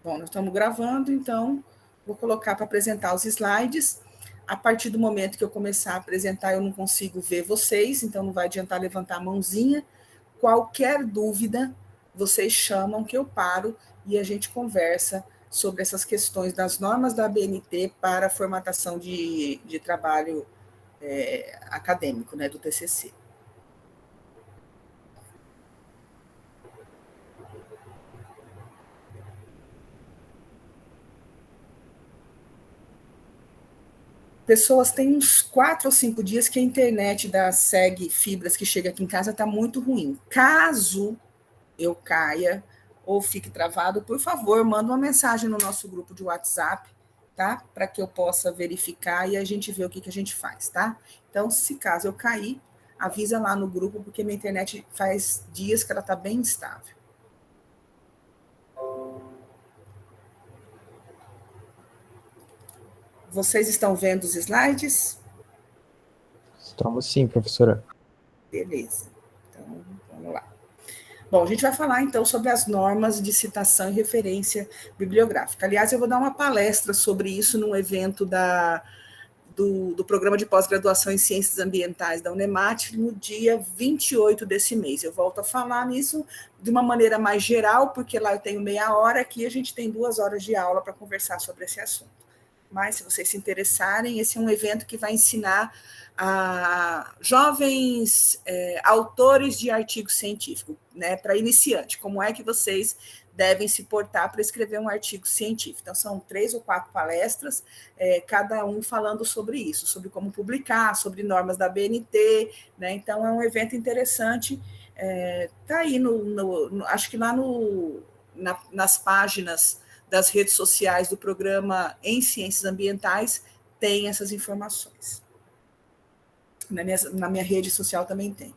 Bom, nós estamos gravando, então vou colocar para apresentar os slides. A partir do momento que eu começar a apresentar, eu não consigo ver vocês, então não vai adiantar levantar a mãozinha. Qualquer dúvida, vocês chamam que eu paro e a gente conversa sobre essas questões das normas da ABNT para a formatação de trabalho acadêmico, né, do TCC. Pessoas, têm uns 4 ou 5 dias que a internet da SEG Fibras que chega aqui em casa está muito ruim. Caso eu caia ou fique travado, por favor, manda uma mensagem no nosso grupo de WhatsApp, tá? Para que eu possa verificar e a gente vê o que a gente faz, tá? Então, se caso eu cair, avisa lá no grupo, porque minha internet faz dias que ela está bem instável. Vocês estão vendo os slides? Estamos sim, professora. Beleza. Então, vamos lá. Bom, a gente vai falar, então, sobre as normas de citação e referência bibliográfica. Aliás, eu vou dar uma palestra sobre isso num evento do Programa de Pós-Graduação em Ciências Ambientais da Unemat, no dia 28 desse mês. Eu volto a falar nisso de uma maneira mais geral, porque lá eu tenho meia hora, aqui a gente tem 2 horas de aula para conversar sobre esse assunto. Mas, se vocês se interessarem, esse é um evento que vai ensinar a jovens autores de artigo científico, né, para iniciante, como é que vocês devem se portar para escrever um artigo científico. Então, são 3 ou 4 palestras, cada um falando sobre isso, sobre como publicar, sobre normas da ABNT, né? Então, é um evento interessante. Está aí, acho que lá nas páginas das redes sociais do programa em Ciências Ambientais, tem essas informações. Na minha rede social também tem.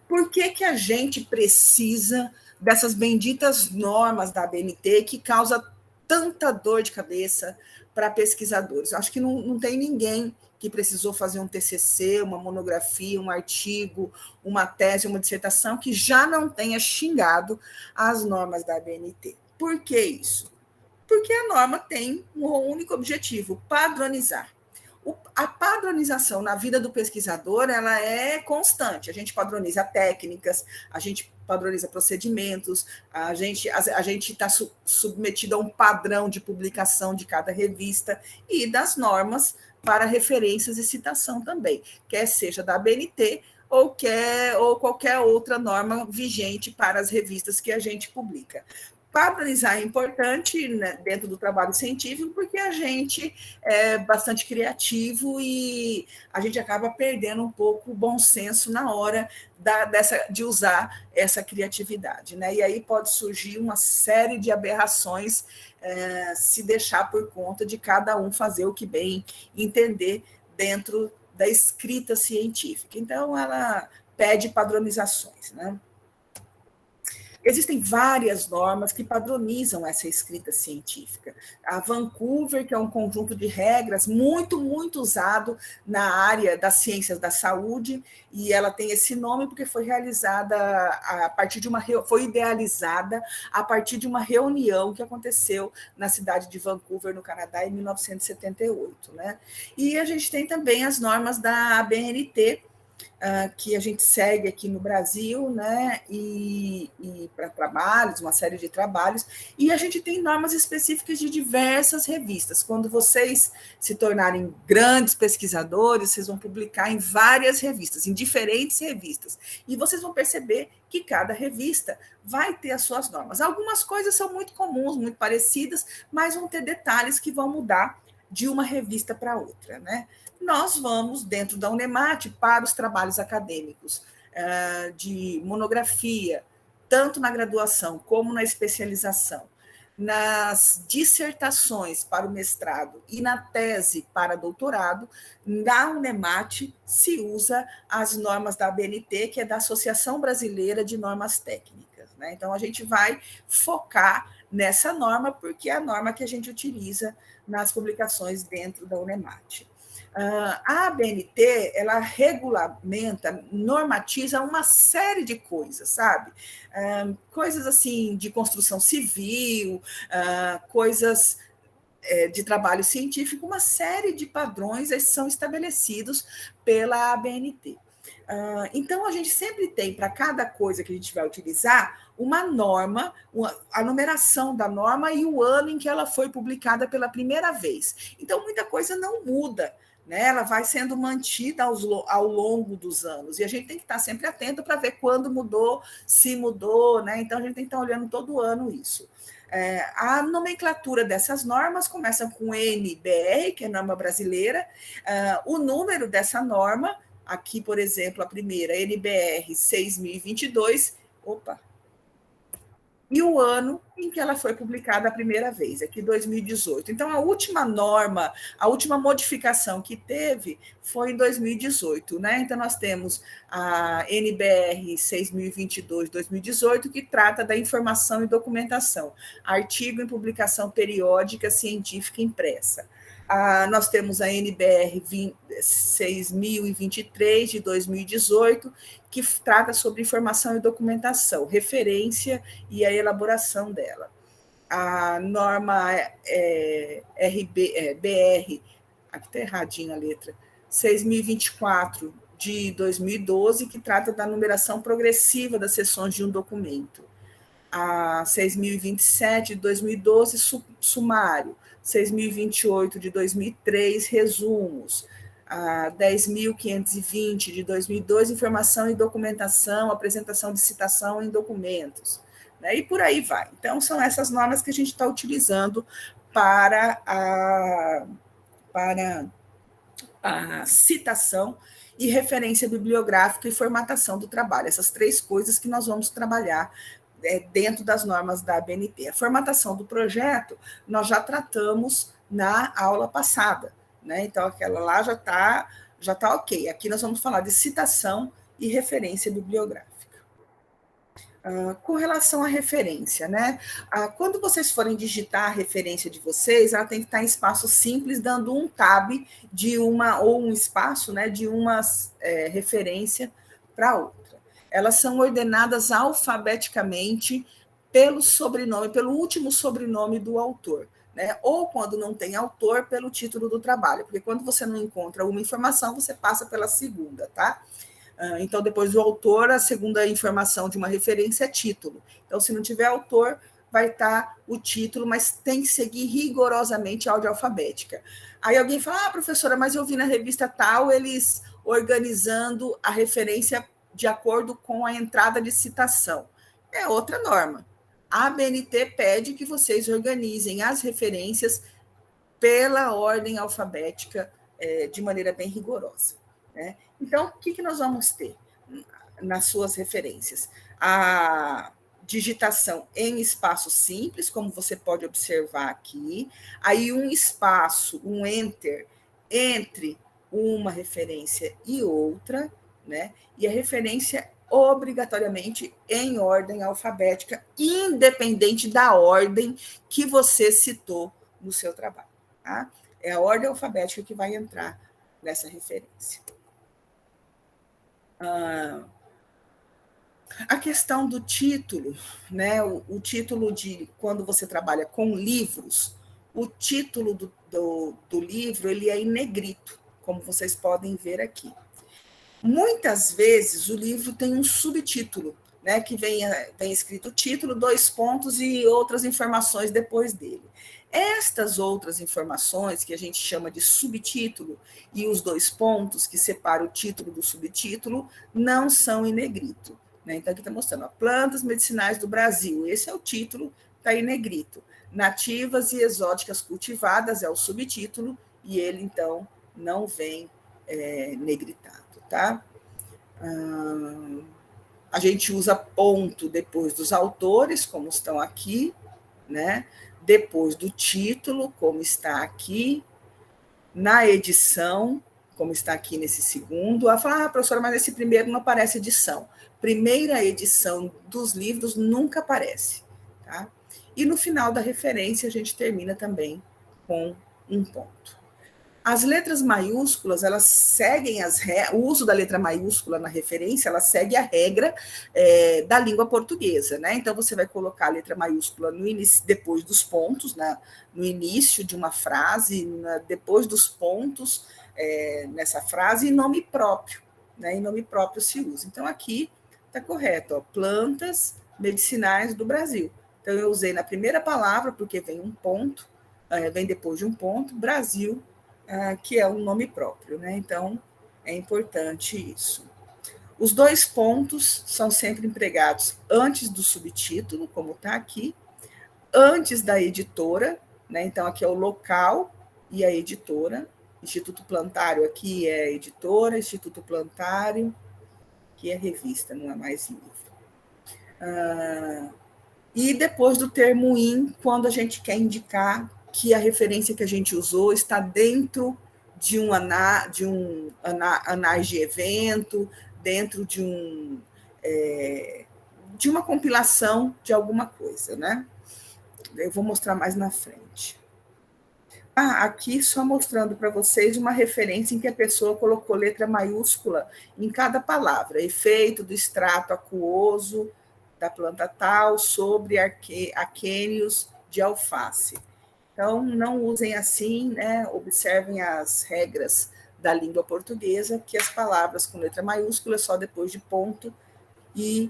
Por que a gente precisa dessas benditas normas da ABNT que causa tanta dor de cabeça para pesquisadores? Acho que não tem ninguém que precisou fazer um TCC, uma monografia, um artigo, uma tese, uma dissertação, que já não tenha xingado as normas da ABNT. Por que isso? Porque a norma tem um único objetivo: padronizar. A padronização na vida do pesquisador, ela é constante. A gente padroniza técnicas, a gente padroniza procedimentos, a gente está submetido a um padrão de publicação de cada revista e das normas para referências e citação também, quer seja da ABNT ou qualquer outra norma vigente para as revistas que a gente publica. Padronizar é importante, né, dentro do trabalho científico, porque a gente é bastante criativo e a gente acaba perdendo um pouco o bom senso na hora de usar essa criatividade, né? E aí pode surgir uma série de aberrações se deixar por conta de cada um fazer o que bem entender dentro da escrita científica. Então, ela pede padronizações, né? Existem várias normas que padronizam essa escrita científica. A Vancouver, que é um conjunto de regras muito, muito usado na área das ciências da saúde, e ela tem esse nome porque foi realizada foi idealizada a partir de uma reunião que aconteceu na cidade de Vancouver, no Canadá, em 1978, né? E a gente tem também as normas da ABNT, que a gente segue aqui no Brasil, né, e para trabalhos, uma série de trabalhos, e a gente tem normas específicas de diversas revistas. Quando vocês se tornarem grandes pesquisadores, vocês vão publicar em várias revistas, em diferentes revistas, e vocês vão perceber que cada revista vai ter as suas normas. Algumas coisas são muito comuns, muito parecidas, mas vão ter detalhes que vão mudar de uma revista para outra, né? Nós vamos, dentro da Unemat, para os trabalhos acadêmicos de monografia, tanto na graduação como na especialização, nas dissertações para o mestrado e na tese para doutorado, na Unemat se usa as normas da ABNT, que é da Associação Brasileira de Normas Técnicas, né? Então, a gente vai focar nessa norma, porque é a norma que a gente utiliza nas publicações dentro da Unemat. A ABNT, ela regulamenta, normatiza uma série de coisas, sabe? Coisas assim de construção civil, coisas de trabalho científico, uma série de padrões são estabelecidos pela ABNT. Então, a gente sempre tem, para cada coisa que a gente vai utilizar, uma norma, a numeração da norma e o ano em que ela foi publicada pela primeira vez. Então, muita coisa não muda, né? Ela vai sendo mantida ao longo dos anos. E a gente tem que estar sempre atento para ver quando mudou, se mudou, né? Então, a gente tem que estar olhando todo ano isso. A nomenclatura dessas normas começa com NBR, que é a norma brasileira, o número dessa norma, aqui, por exemplo, a primeira, NBR 6022, e o ano em que ela foi publicada a primeira vez, aqui 2018. Então, a última norma, a última modificação que teve foi em 2018, né? Então, nós temos a NBR 6022-2018, que trata da informação e documentação, artigo em publicação periódica científica impressa. Nós temos a NBR 6023 de 2018, que trata sobre informação e documentação, referência e a elaboração dela. A norma BR, aqui está erradinho a letra, 6024 de 2012, que trata da numeração progressiva das seções de um documento. A 6027 de 2012, sumário. 6028 de 2003, resumos. A 10.520 de 2002, informação e documentação, apresentação de citação em documentos. Né? E por aí vai. Então, são essas normas que a gente está utilizando para a citação e referência bibliográfica e formatação do trabalho. Essas três coisas que nós vamos trabalhar dentro das normas da ABNT. A formatação do projeto nós já tratamos na aula passada, né? Então, aquela lá já tá ok. Aqui nós vamos falar de citação e referência bibliográfica. Com relação à referência, né? Quando vocês forem digitar a referência de vocês, ela tem que estar em espaço simples, dando um tab de uma, ou um espaço, né, de uma referência para outra. Elas são ordenadas alfabeticamente pelo sobrenome, pelo último sobrenome do autor, né? Ou quando não tem autor, pelo título do trabalho, porque quando você não encontra uma informação, você passa pela segunda, tá? Então, depois do autor, a segunda informação de uma referência é título. Então, se não tiver autor, vai estar o título, mas tem que seguir rigorosamente a ordem alfabética. Aí alguém fala, professora, mas eu vi na revista tal, eles organizando a referência de acordo com a entrada de citação. É outra norma. A ABNT pede que vocês organizem as referências pela ordem alfabética de maneira bem rigorosa. Né? Então, o que nós vamos ter nas suas referências? A digitação em espaço simples, como você pode observar aqui, aí um espaço, um enter, entre uma referência e outra, né? E a referência obrigatoriamente em ordem alfabética, independente da ordem que você citou no seu trabalho. Tá? É a ordem alfabética que vai entrar nessa referência. A questão do título, né? O título de quando você trabalha com livros, o título do livro ele é em negrito, como vocês podem ver aqui. Muitas vezes o livro tem um subtítulo, né? Que vem escrito título, 2 pontos e outras informações depois dele. Estas outras informações, que a gente chama de subtítulo, e os 2 pontos que separam o título do subtítulo, não são em negrito. Né? Então, aqui está mostrando, plantas medicinais do Brasil, esse é o título, está em negrito. Nativas e exóticas cultivadas é o subtítulo, e ele, então, não vem negritado. Tá? A gente usa ponto depois dos autores, como estão aqui, né? Depois do título, como está aqui, na edição, como está aqui nesse segundo. Ela fala, professora, mas nesse primeiro não aparece edição. Primeira edição dos livros nunca aparece. Tá? E no final da referência, a gente termina também com um ponto. As letras maiúsculas, elas seguem o uso da letra maiúscula na referência, ela segue a regra da língua portuguesa, né? Então, você vai colocar a letra maiúscula depois dos pontos, né? No início de uma frase, depois dos pontos nessa frase, e nome próprio, né? Em nome próprio se usa. Então, aqui está correto, ó, plantas medicinais do Brasil. Então, eu usei na primeira palavra, porque vem um ponto, vem depois de um ponto, Brasil, que é um nome próprio, né? Então, é importante isso. Os 2 pontos são sempre empregados antes do subtítulo, como está aqui, antes da editora, né? Então, aqui é o local e a editora. Instituto Plantário aqui é editora, Instituto Plantário, que é revista, não é mais livro. E depois do termo in, quando a gente quer indicar que a referência que a gente usou está dentro de um anais de evento, dentro de uma compilação de alguma coisa, né? Eu vou mostrar mais na frente. Aqui só mostrando para vocês uma referência em que a pessoa colocou letra maiúscula em cada palavra. Efeito do extrato aquoso da planta tal sobre aquênios de alface. Então, não usem assim, né? Observem as regras da língua portuguesa, que as palavras com letra maiúscula só depois de ponto e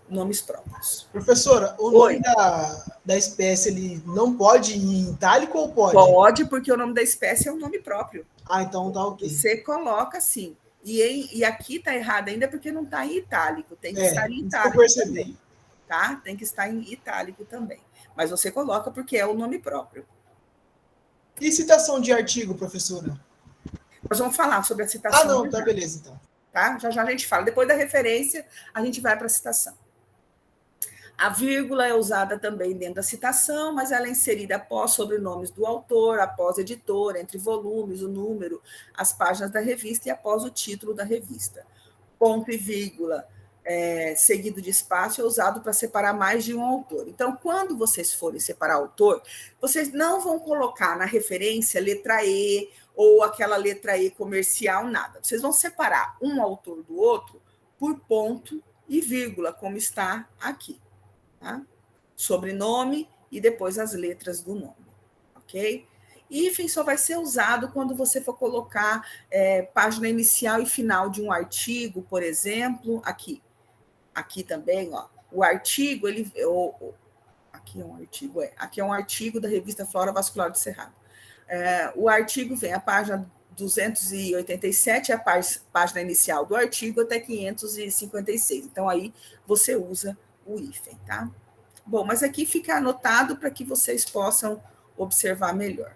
nomes próprios. Professora, o nome da espécie ele não pode ir em itálico ou pode? Pode, porque o nome da espécie é um nome próprio. Então tá ok. Você coloca assim. E aqui está errado ainda porque não está em itálico. Tem que estar em itálico também. Tá? Tem que estar em itálico também. Mas você coloca porque é o nome próprio. E citação de artigo, professora? Nós vamos falar sobre a citação. Tá beleza, então. Tá? Já já a gente fala. Depois da referência, a gente vai para a citação. A vírgula é usada também dentro da citação, mas ela é inserida após sobrenomes do autor, após editor, entre volumes, o número, as páginas da revista e após o título da revista. Ponto e vírgula, seguido de espaço, é usado para separar mais de um autor. Então, quando vocês forem separar autor, vocês não vão colocar na referência letra E ou aquela letra E comercial, nada. Vocês vão separar um autor do outro por ponto e vírgula, como está aqui. Tá? Sobrenome e depois as letras do nome, ok? Hífen só vai ser usado quando você for colocar página inicial e final de um artigo, por exemplo, aqui também, ó, o artigo, aqui é um artigo da revista Flora Vascular do Cerrado. O artigo vem a página 287, a página inicial do artigo, até 556. Então, aí você usa o hífen, tá? Bom, mas aqui fica anotado para que vocês possam observar melhor.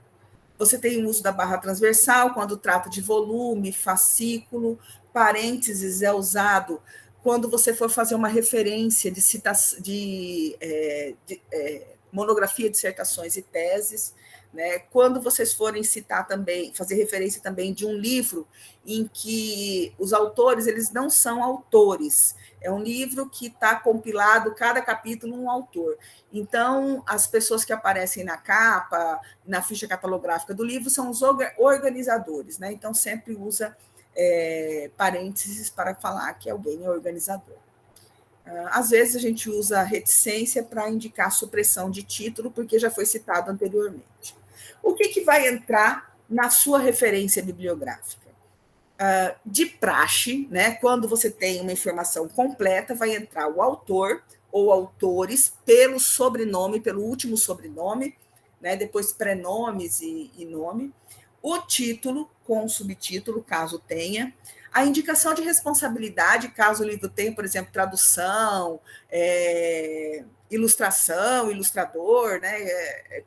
Você tem o uso da barra transversal quando trata de volume, fascículo, parênteses é usado quando você for fazer uma referência de citação, monografia, dissertações e teses, né? Quando vocês forem citar também, fazer referência também de um livro em que os autores, eles não são autores, é um livro que está compilado, cada capítulo, um autor. Então, as pessoas que aparecem na capa, na ficha catalográfica do livro, são os organizadores, né? Então, sempre usa parênteses para falar que alguém é organizador. Às vezes, a gente usa reticência para indicar supressão de título, porque já foi citado anteriormente. O que vai entrar na sua referência bibliográfica? De praxe, né? Quando você tem uma informação completa, vai entrar o autor ou autores pelo sobrenome, pelo último sobrenome, né? Depois prenomes e nome, o título com subtítulo, caso tenha, a indicação de responsabilidade, caso o livro tenha, por exemplo, tradução, ilustração, ilustrador, né?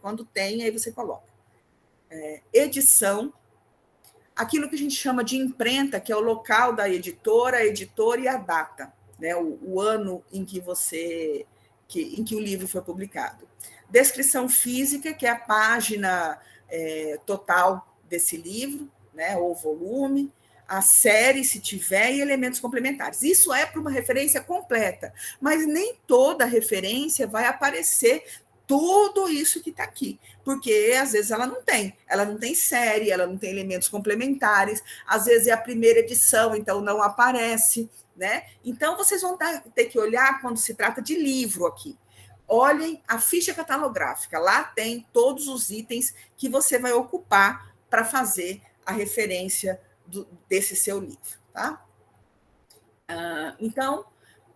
Quando tem, aí você coloca. Edição, aquilo que a gente chama de imprenta, que é o local da editora, editor e a data, né? O ano em que o livro foi publicado. Descrição física, que é a página total desse livro, né? Ou volume, a série, se tiver, e elementos complementares. Isso é para uma referência completa, mas nem toda referência vai aparecer tudo isso que está aqui, porque às vezes ela não tem série, ela não tem elementos complementares, às vezes é a primeira edição, então não aparece, né? Então vocês vão ter que olhar quando se trata de livro aqui. Olhem a ficha catalográfica, lá tem todos os itens que você vai ocupar para fazer a referência desse seu livro, tá? Então,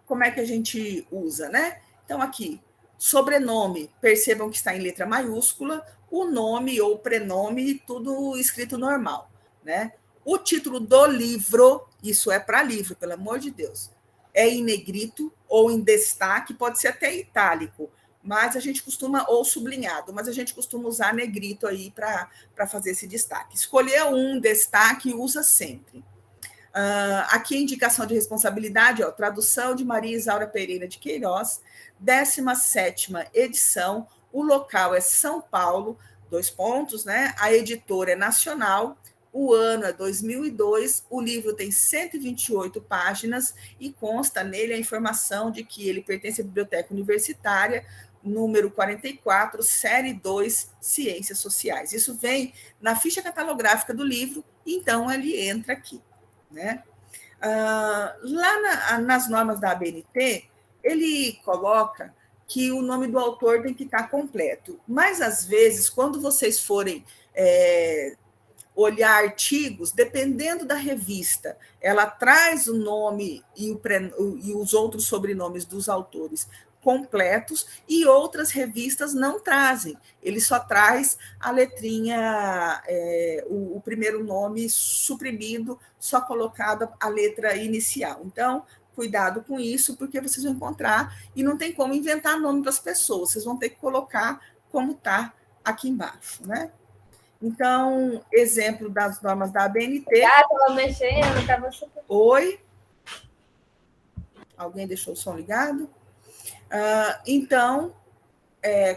como é que a gente usa, né? Então, aqui, sobrenome, percebam que está em letra maiúscula, o nome ou prenome, tudo escrito normal, né? O título do livro, isso é para livro, pelo amor de Deus, é em negrito ou em destaque, pode ser até itálico, mas a gente costuma, ou sublinhado, mas a gente costuma usar negrito aí para fazer esse destaque. Escolher um destaque, usa sempre. Aqui a indicação de responsabilidade, ó, tradução de Maria Isaura Pereira de Queiroz, 17ª edição, o local é São Paulo, 2 pontos, né? A editora é nacional, o ano é 2002, o livro tem 128 páginas e consta nele a informação de que ele pertence à Biblioteca Universitária, número 44, série 2, Ciências Sociais. Isso vem na ficha catalográfica do livro, então ele entra aqui, né? Lá nas normas da ABNT, ele coloca que o nome do autor tem que estar completo, mas às vezes, quando vocês forem olhar artigos, dependendo da revista, ela traz o nome e os outros sobrenomes dos autores completos, e outras revistas não trazem, ele só traz a letrinha, o primeiro nome suprimido, só colocado a letra inicial. Então, cuidado com isso, porque vocês vão encontrar, e não tem como inventar nome para as pessoas, vocês vão ter que colocar como está aqui embaixo, né? Então, exemplo das normas da ABNT. Estava mexendo, estava... Oi? Alguém deixou o som ligado? Então,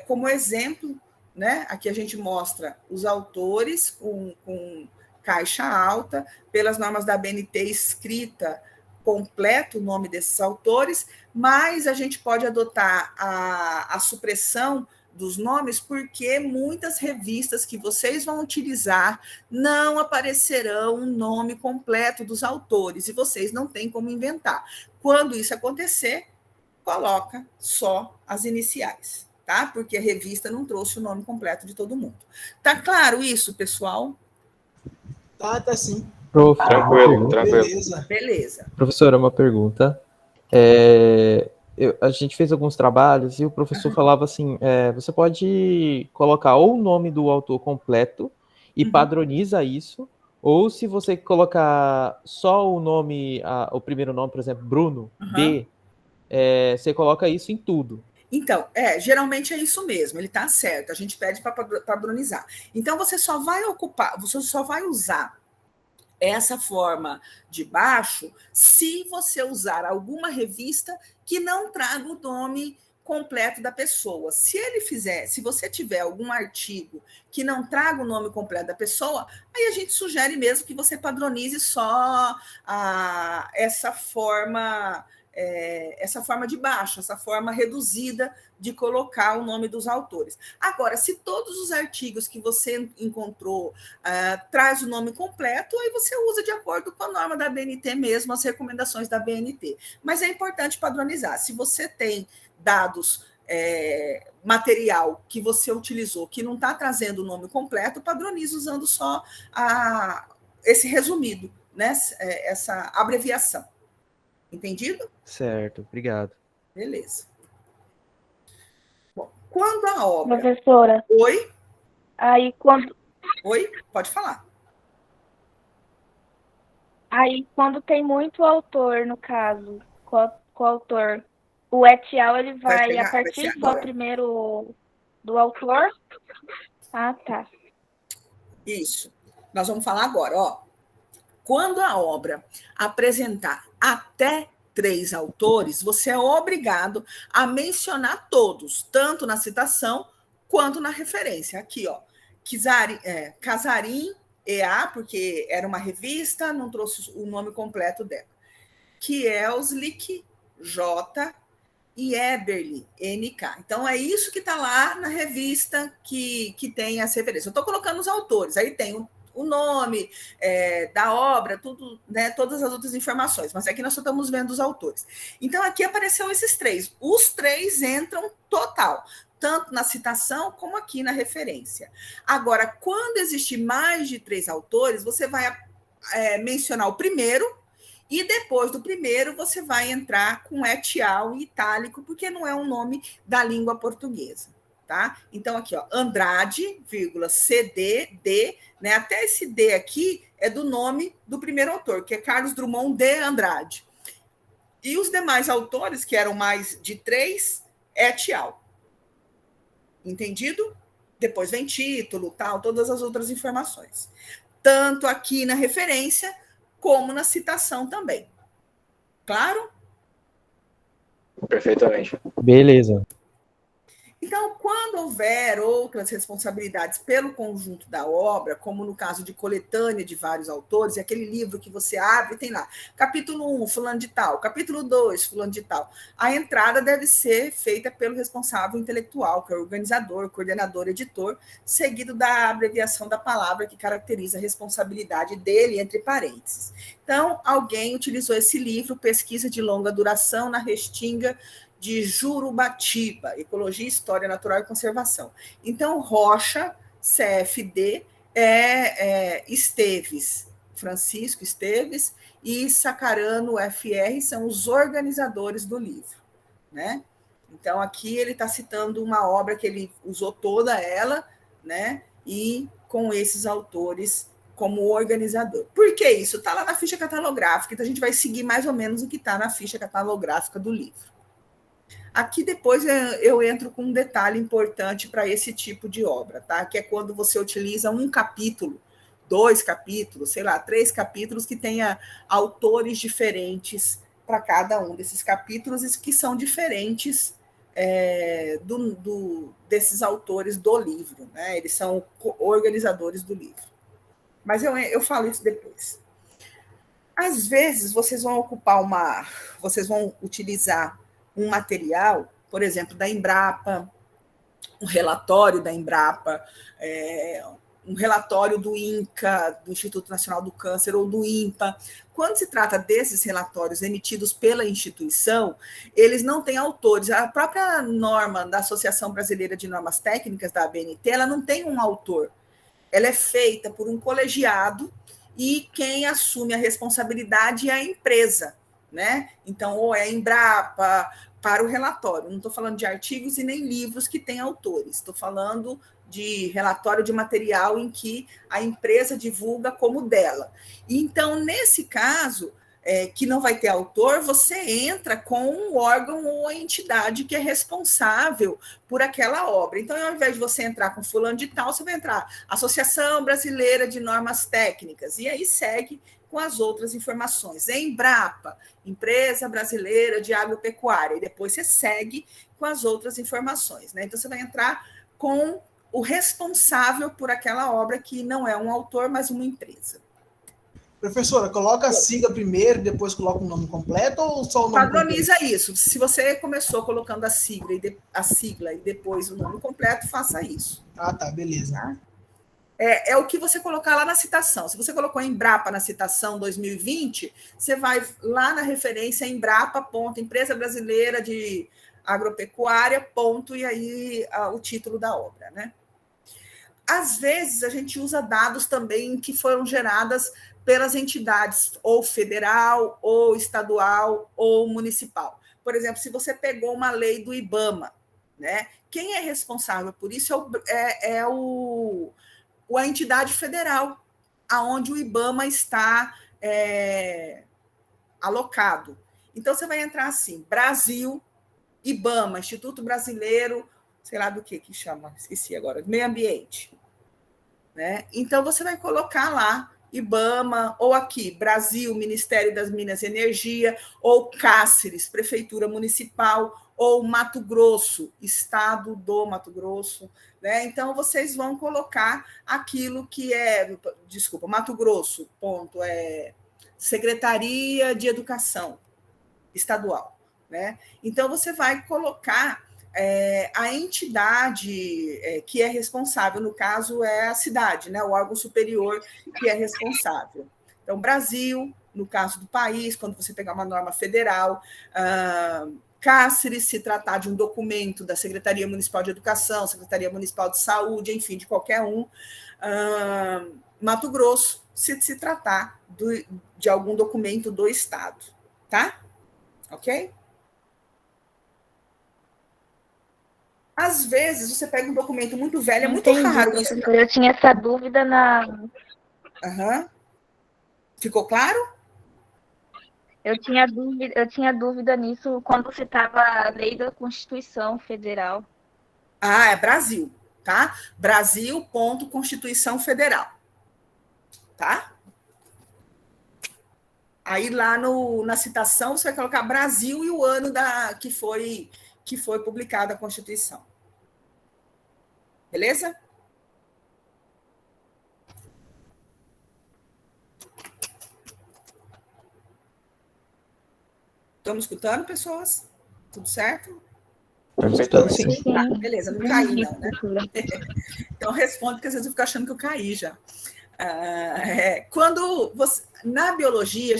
como exemplo, né, aqui a gente mostra os autores com caixa alta, pelas normas da ABNT escrita completo o nome desses autores, mas a gente pode adotar a supressão dos nomes, porque muitas revistas que vocês vão utilizar não aparecerão o nome completo dos autores, e vocês não têm como inventar. Quando isso acontecer, coloca só as iniciais, tá? Porque a revista não trouxe o nome completo de todo mundo. Tá claro isso, pessoal? Tá sim. Prof, Tranquilo. Beleza. Professora, uma pergunta. A gente fez alguns trabalhos e o professor falava assim, você pode colocar ou o nome do autor completo e padroniza isso, ou se você colocar só o nome, o primeiro nome, por exemplo, Bruno, B, você coloca isso em tudo. Então, geralmente é isso mesmo, ele está certo, a gente pede para padronizar. Então, você só vai usar essa forma de baixo se você usar alguma revista que não traga o nome completo da pessoa. Se você tiver algum artigo que não traga o nome completo da pessoa, aí a gente sugere mesmo que você padronize só essa forma de baixo, essa forma reduzida de colocar o nome dos autores. Agora, se todos os artigos que você encontrou traz o nome completo, aí você usa de acordo com a norma da ABNT mesmo, as recomendações da ABNT. Mas é importante padronizar. Se você tem dados, material que você utilizou, que não está trazendo o nome completo, padronize usando só esse resumido, né? Essa abreviação. Entendido? Certo, obrigado. Beleza. Bom, quando a obra... Professora. Oi? Aí, quando... Oi? Pode falar. Aí, quando tem muito autor, no caso, coautor, o et al, ele vai a partir só primeiro do autor? Ah, tá. Isso. Nós vamos falar agora, ó. Quando a obra apresentar até 3 autores, você é obrigado a mencionar todos, tanto na citação quanto na referência. Aqui, ó, Casarim EA, porque era uma revista, não trouxe o nome completo dela. Kielslik J, e Eberle, NK. Então, é isso que está lá na revista que tem as referências. Eu estou colocando os autores, aí tem o nome da obra, tudo, né, todas as outras informações, mas aqui nós só estamos vendo os autores. Então, aqui apareceu esses três. Os três entram total, tanto na citação como aqui na referência. Agora, quando existe mais de 3 autores, você vai mencionar o primeiro, e depois do primeiro você vai entrar com et al. Itálico, porque não é um nome da língua portuguesa. Tá? Então, aqui, ó, Andrade, CD, D, né? Até esse D aqui é do nome do primeiro autor, que é Carlos Drummond de Andrade. E os demais autores, que eram mais de 3, et al. Entendido? Depois vem título, tal, todas as outras informações. Tanto aqui na referência, como na citação também. Claro? Perfeitamente. Beleza. Então, quando houver outras responsabilidades pelo conjunto da obra, como no caso de coletânea de vários autores, e aquele livro que você abre, tem lá, capítulo 1, fulano de tal, capítulo 2, fulano de tal, a entrada deve ser feita pelo responsável intelectual, que é o organizador, coordenador, editor, seguido da abreviação da palavra que caracteriza a responsabilidade dele, entre parênteses. Então, alguém utilizou esse livro, Pesquisa de Longa Duração na Restinga de Jurubatiba, Ecologia, História Natural e Conservação. Então, Rocha, CFD, Esteves, Francisco Esteves, e Sacarano, FR, são os organizadores do livro. Né? Então, aqui ele está citando uma obra que ele usou toda ela, né? E com esses autores como organizador. Por que isso? Está lá na ficha catalográfica, então a gente vai seguir mais ou menos o que está na ficha catalográfica do livro. Aqui depois eu entro com um detalhe importante para esse tipo de obra, tá? Que é quando você utiliza um capítulo, 2 capítulos, sei lá, 3 capítulos que tenha autores diferentes para cada um desses capítulos e que são diferentes desses autores do livro, né? Eles são organizadores do livro. Mas eu falo isso depois. Às vezes vocês vão utilizar um material, por exemplo, da Embrapa, um relatório da Embrapa, um relatório do INCA, do Instituto Nacional do Câncer, ou do INPA. Quando se trata desses relatórios emitidos pela instituição, eles não têm autores. A própria norma da Associação Brasileira de Normas Técnicas, da ABNT, ela não tem um autor. Ela é feita por um colegiado e quem assume a responsabilidade é a empresa. Né? Então, ou é a Embrapa para o relatório. Não estou falando de artigos e nem livros que têm autores. Estou falando de relatório de material em que a empresa divulga como dela. Então, nesse caso, que não vai ter autor, você entra com um órgão ou a entidade que é responsável por aquela obra. Então, ao invés de você entrar com fulano de tal, você vai entrar Associação Brasileira de Normas Técnicas, e aí segue com as outras informações. Embrapa, Empresa Brasileira de Agropecuária, e depois você segue com as outras informações. Né? Então, você vai entrar com o responsável por aquela obra, que não é um autor, mas uma empresa. Professora, coloca a sigla primeiro, depois coloca o nome completo, ou só o nome Padroniza completo? Isso. Se você começou colocando a sigla e depois o nome completo, faça isso. Ah, tá, beleza. Tá? É o que você colocar lá na citação. Se você colocou Embrapa na citação 2020, você vai lá na referência Embrapa, Empresa Brasileira de Agropecuária, e aí o título da obra. Né? Às vezes, a gente usa dados também que foram geradas pelas entidades, ou federal, ou estadual, ou municipal. Por exemplo, se você pegou uma lei do IBAMA, né? Quem é responsável por isso é a entidade federal, aonde o IBAMA está alocado. Então, você vai entrar assim, Brasil, IBAMA, Instituto Brasileiro, sei lá do que chama, esqueci agora, Meio Ambiente. Né? Então, você vai colocar lá IBAMA, ou aqui, Brasil, Ministério das Minas e Energia, ou Cáceres, Prefeitura Municipal, ou Mato Grosso, Estado do Mato Grosso. Né? Então, vocês vão colocar aquilo que Mato Grosso, Secretaria de Educação Estadual. né? Então, você vai colocar a entidade que é responsável, no caso, é a cidade, né? O órgão superior que é responsável. Então, Brasil, no caso do país, quando você pegar uma norma federal, Cáceres, se tratar de um documento da Secretaria Municipal de Educação, Secretaria Municipal de Saúde, enfim, de qualquer um. Mato Grosso, se tratar de algum documento do Estado, tá? Ok? Às vezes, você pega um documento muito velho, é muito raro. Professor, eu tinha essa dúvida na... Uhum. Ficou claro? Eu tinha dúvida nisso quando citava a lei da Constituição Federal. É Brasil, tá? Brasil, ponto, Constituição Federal. Tá? Aí lá na citação você vai colocar Brasil e o ano que foi publicada a Constituição. Beleza? Estamos escutando, pessoas? Tudo certo? Estamos escutando, sim. Beleza, não caí não, né? Então responde, porque às vezes eu fico achando que eu caí já. Na biologia,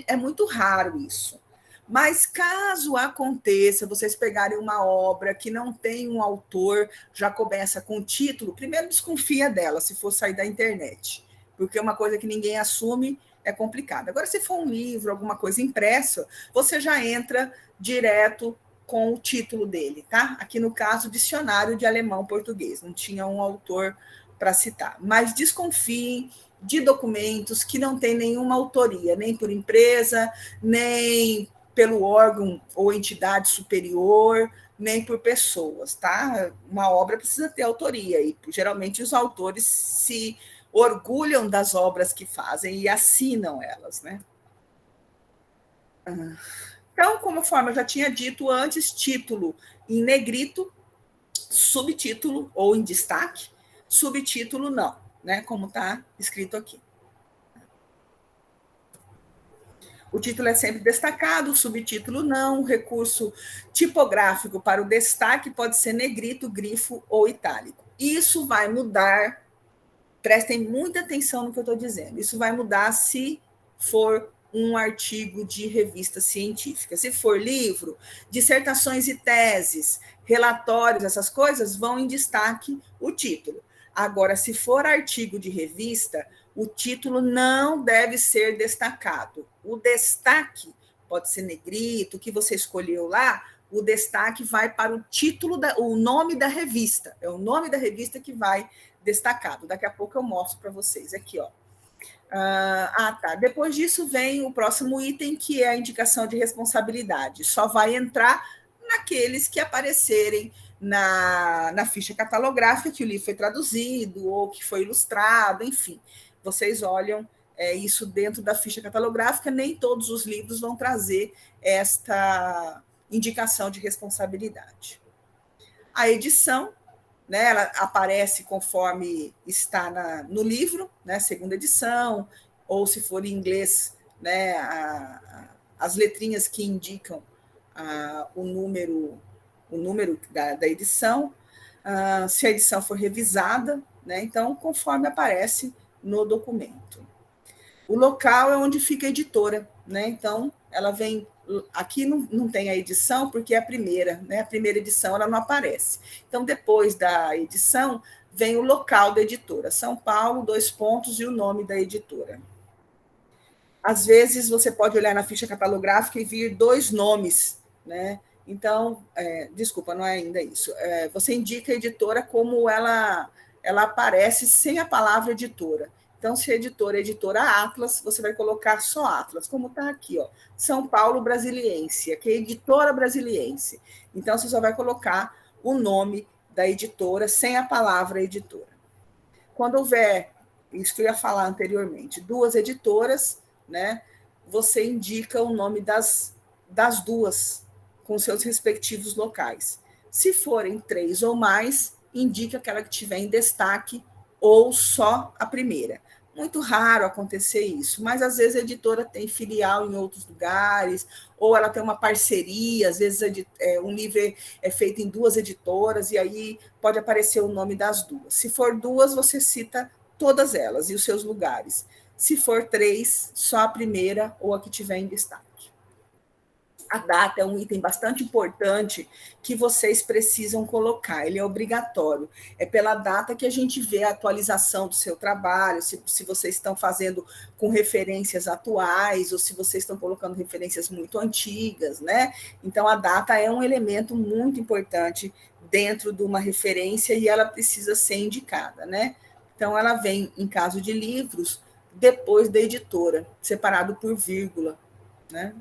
é muito raro isso. Mas caso aconteça, vocês pegarem uma obra que não tem um autor, já começa com o título, primeiro desconfia dela, se for sair da internet, porque uma coisa que ninguém assume é complicado. Agora, se for um livro, alguma coisa impressa, você já entra direto com o título dele, tá? Aqui no caso, Dicionário de Alemão-Português, não tinha um autor para citar, mas desconfiem de documentos que não têm nenhuma autoria, nem por empresa, nem pelo órgão ou entidade superior, nem por pessoas, tá? Uma obra precisa ter autoria, e geralmente os autores se orgulham das obras que fazem e assinam elas, né? Então, conforme eu já tinha dito antes, título em negrito, subtítulo ou em destaque, subtítulo não, né? Como está escrito aqui. O título é sempre destacado, o subtítulo não, o recurso tipográfico para o destaque pode ser negrito, grifo ou itálico. Isso vai mudar, prestem muita atenção no que eu estou dizendo, isso vai mudar se for um artigo de revista científica. Se for livro, dissertações e teses, relatórios, essas coisas, vão em destaque o título. Agora, se for artigo de revista, o título não deve ser destacado. O destaque pode ser negrito, o que você escolheu lá, o destaque vai para o título, o nome da revista. É o nome da revista que vai destacado. Daqui a pouco eu mostro para vocês. Aqui, ó. Tá. Depois disso vem o próximo item, que é a indicação de responsabilidade. Só vai entrar naqueles que aparecerem na ficha catalográfica, que o livro foi traduzido ou que foi ilustrado, enfim. Vocês olham isso dentro da ficha catalográfica, nem todos os livros vão trazer esta indicação de responsabilidade. A edição, né, ela aparece conforme está no livro, né, segunda edição, ou se for em inglês, né, as letrinhas que indicam o número da edição, se a edição for revisada, né, então, conforme aparece no documento. O local é onde fica a editora, né, então, ela vem... Aqui não tem a edição, porque é a primeira, né? A primeira edição ela não aparece. Então, depois da edição, vem o local da editora. São Paulo, 2 pontos, e o nome da editora. Às vezes, você pode olhar na ficha catalográfica e vir 2 nomes, né? Então, desculpa, não é ainda isso. Você indica a editora como ela aparece sem a palavra editora. Então, se a editora é editora Atlas, você vai colocar só Atlas, como está aqui, ó, São Paulo Brasiliense, que é editora brasiliense. Então, você só vai colocar o nome da editora sem a palavra editora. Quando houver, isso que eu ia falar anteriormente, 2 editoras, né, você indica o nome das 2, com seus respectivos locais. Se forem 3 ou mais, indica aquela que tiver em destaque ou só a primeira. muito raro acontecer isso, mas às vezes a editora tem filial em outros lugares, ou ela tem uma parceria, às vezes um livro é feito em 2 editoras, e aí pode aparecer o nome das 2. Se for 2, você cita todas elas e os seus lugares. Se for 3, só a primeira ou a que tiver em destaque. A data é um item bastante importante que vocês precisam colocar, ele é obrigatório. É pela data que a gente vê a atualização do seu trabalho, se vocês estão fazendo com referências atuais ou se vocês estão colocando referências muito antigas, né? Então, a data é um elemento muito importante dentro de uma referência e ela precisa ser indicada, né? Então, ela vem, em caso de livros, depois da editora, separado por vírgula, né?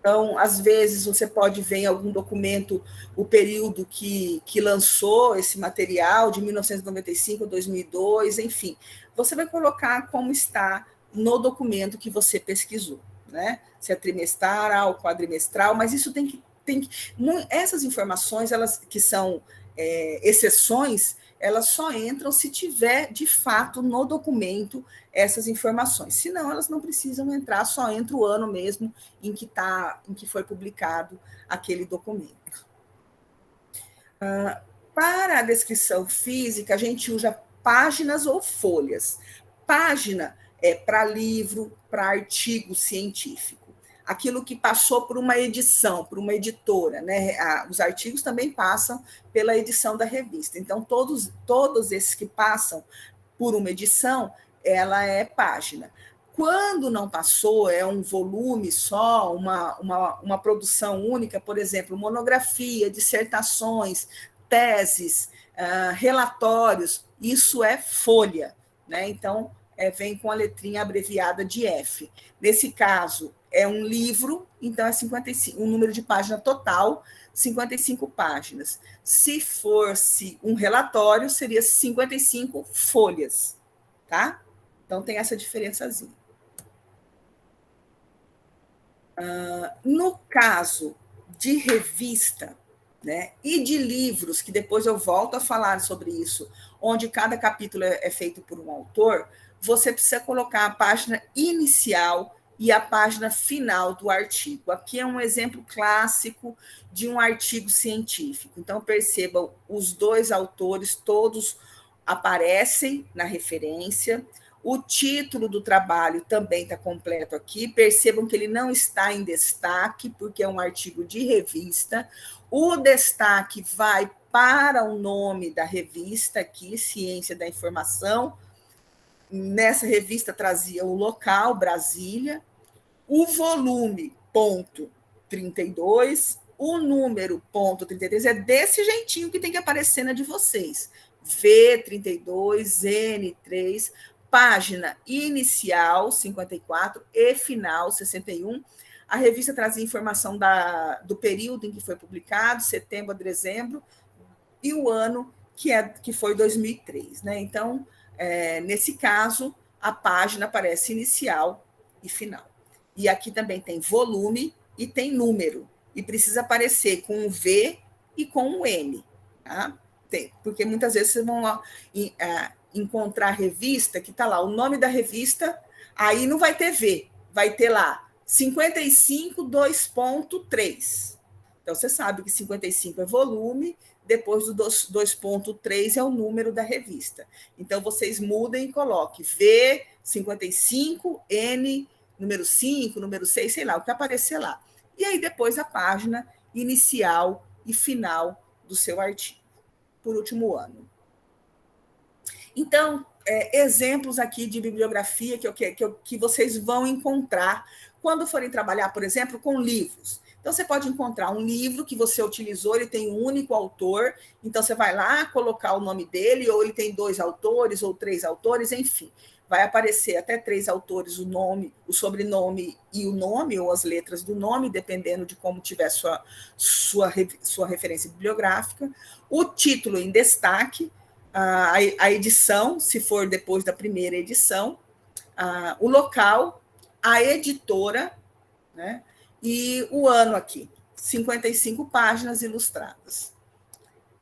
Então, às vezes, você pode ver em algum documento o período que lançou esse material, de 1995 a 2002, enfim. Você vai colocar como está no documento que você pesquisou, né? Se é trimestral, quadrimestral, mas isso tem que essas informações, elas que são exceções, elas só entram se tiver, de fato, no documento essas informações. Senão, elas não precisam entrar, só entra o ano mesmo em que foi publicado aquele documento. Para a descrição física, a gente usa páginas ou folhas. Página é para livro, para artigo científico. Aquilo que passou por uma edição, por uma editora, né? Os artigos também passam pela edição da revista. Então, todos esses que passam por uma edição, ela é página. Quando não passou, é um volume só, uma produção única, por exemplo, monografia, dissertações, teses, relatórios, isso é folha, né? Então, vem com a letrinha abreviada de F. Nesse caso, é um livro, então é 55, um número de página total, 55 páginas. Se fosse um relatório, seria 55 folhas, tá? Então, tem essa diferençazinha. No caso de revista, né, e de livros, que depois eu volto a falar sobre isso, onde cada capítulo é feito por um autor, você precisa colocar a página inicial e a página final do artigo. Aqui é um exemplo clássico de um artigo científico. Então, percebam, os 2 autores todos aparecem na referência. O título do trabalho também está completo aqui. Percebam que ele não está em destaque, porque é um artigo de revista. O destaque vai para o nome da revista aqui, Ciência da Informação. Nessa revista trazia o local, Brasília, o volume, ponto 32, o número, ponto 33, é desse jeitinho que tem que aparecer na de vocês. V32, N3, página inicial, 54, e final, 61. A revista trazia informação do período em que foi publicado, setembro a dezembro, e o ano que foi 2003, né? Então, nesse caso, a página aparece inicial e final. E aqui também tem volume e tem número. E precisa aparecer com um V e com um N. Tá? Porque muitas vezes vocês vão encontrar revista que está lá, o nome da revista, aí não vai ter V, vai ter lá 55 2.3. Então, você sabe que 55 é volume, depois do 2.3 é o número da revista. Então, vocês mudem e coloquem V, 55, N, número 5, número 6, sei lá, o que aparecer lá. E aí, depois, a página inicial e final do seu artigo, por último ano. Então, exemplos aqui de bibliografia que vocês vão encontrar quando forem trabalhar, por exemplo, com livros. Então, você pode encontrar um livro que você utilizou, ele tem um único autor, então você vai lá colocar o nome dele, ou ele tem 2 autores, ou 3 autores, enfim. Vai aparecer até 3 autores, o nome, o sobrenome e o nome, ou as letras do nome, dependendo de como tiver sua referência bibliográfica. O título em destaque, a edição, se for depois da primeira edição, o local, a editora, né? E o ano aqui, 55 páginas ilustradas.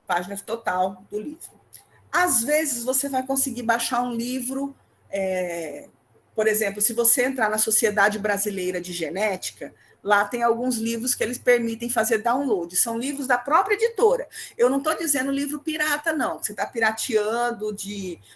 Página total do livro. Às vezes, você vai conseguir baixar um livro, por exemplo, se você entrar na Sociedade Brasileira de Genética, lá tem alguns livros que eles permitem fazer download. São livros da própria editora. Eu não estou dizendo livro pirata, não. Você está pirateando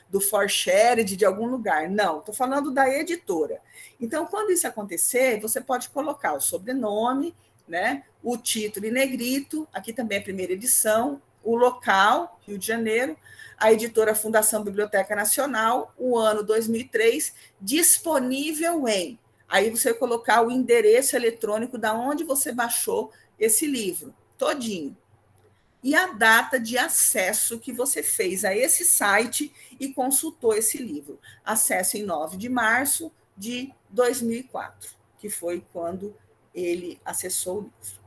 do ForShared, de algum lugar. Não, estou falando da editora. Então, quando isso acontecer, você pode colocar o sobrenome, né, o título em negrito, aqui também é a primeira edição, o local, Rio de Janeiro, a editora Fundação Biblioteca Nacional, o ano 2003, disponível em... Aí você vai colocar o endereço eletrônico da onde você baixou esse livro, todinho. E a data de acesso que você fez a esse site e consultou esse livro. Acesso em 9 de março de 2004, que foi quando ele acessou o livro.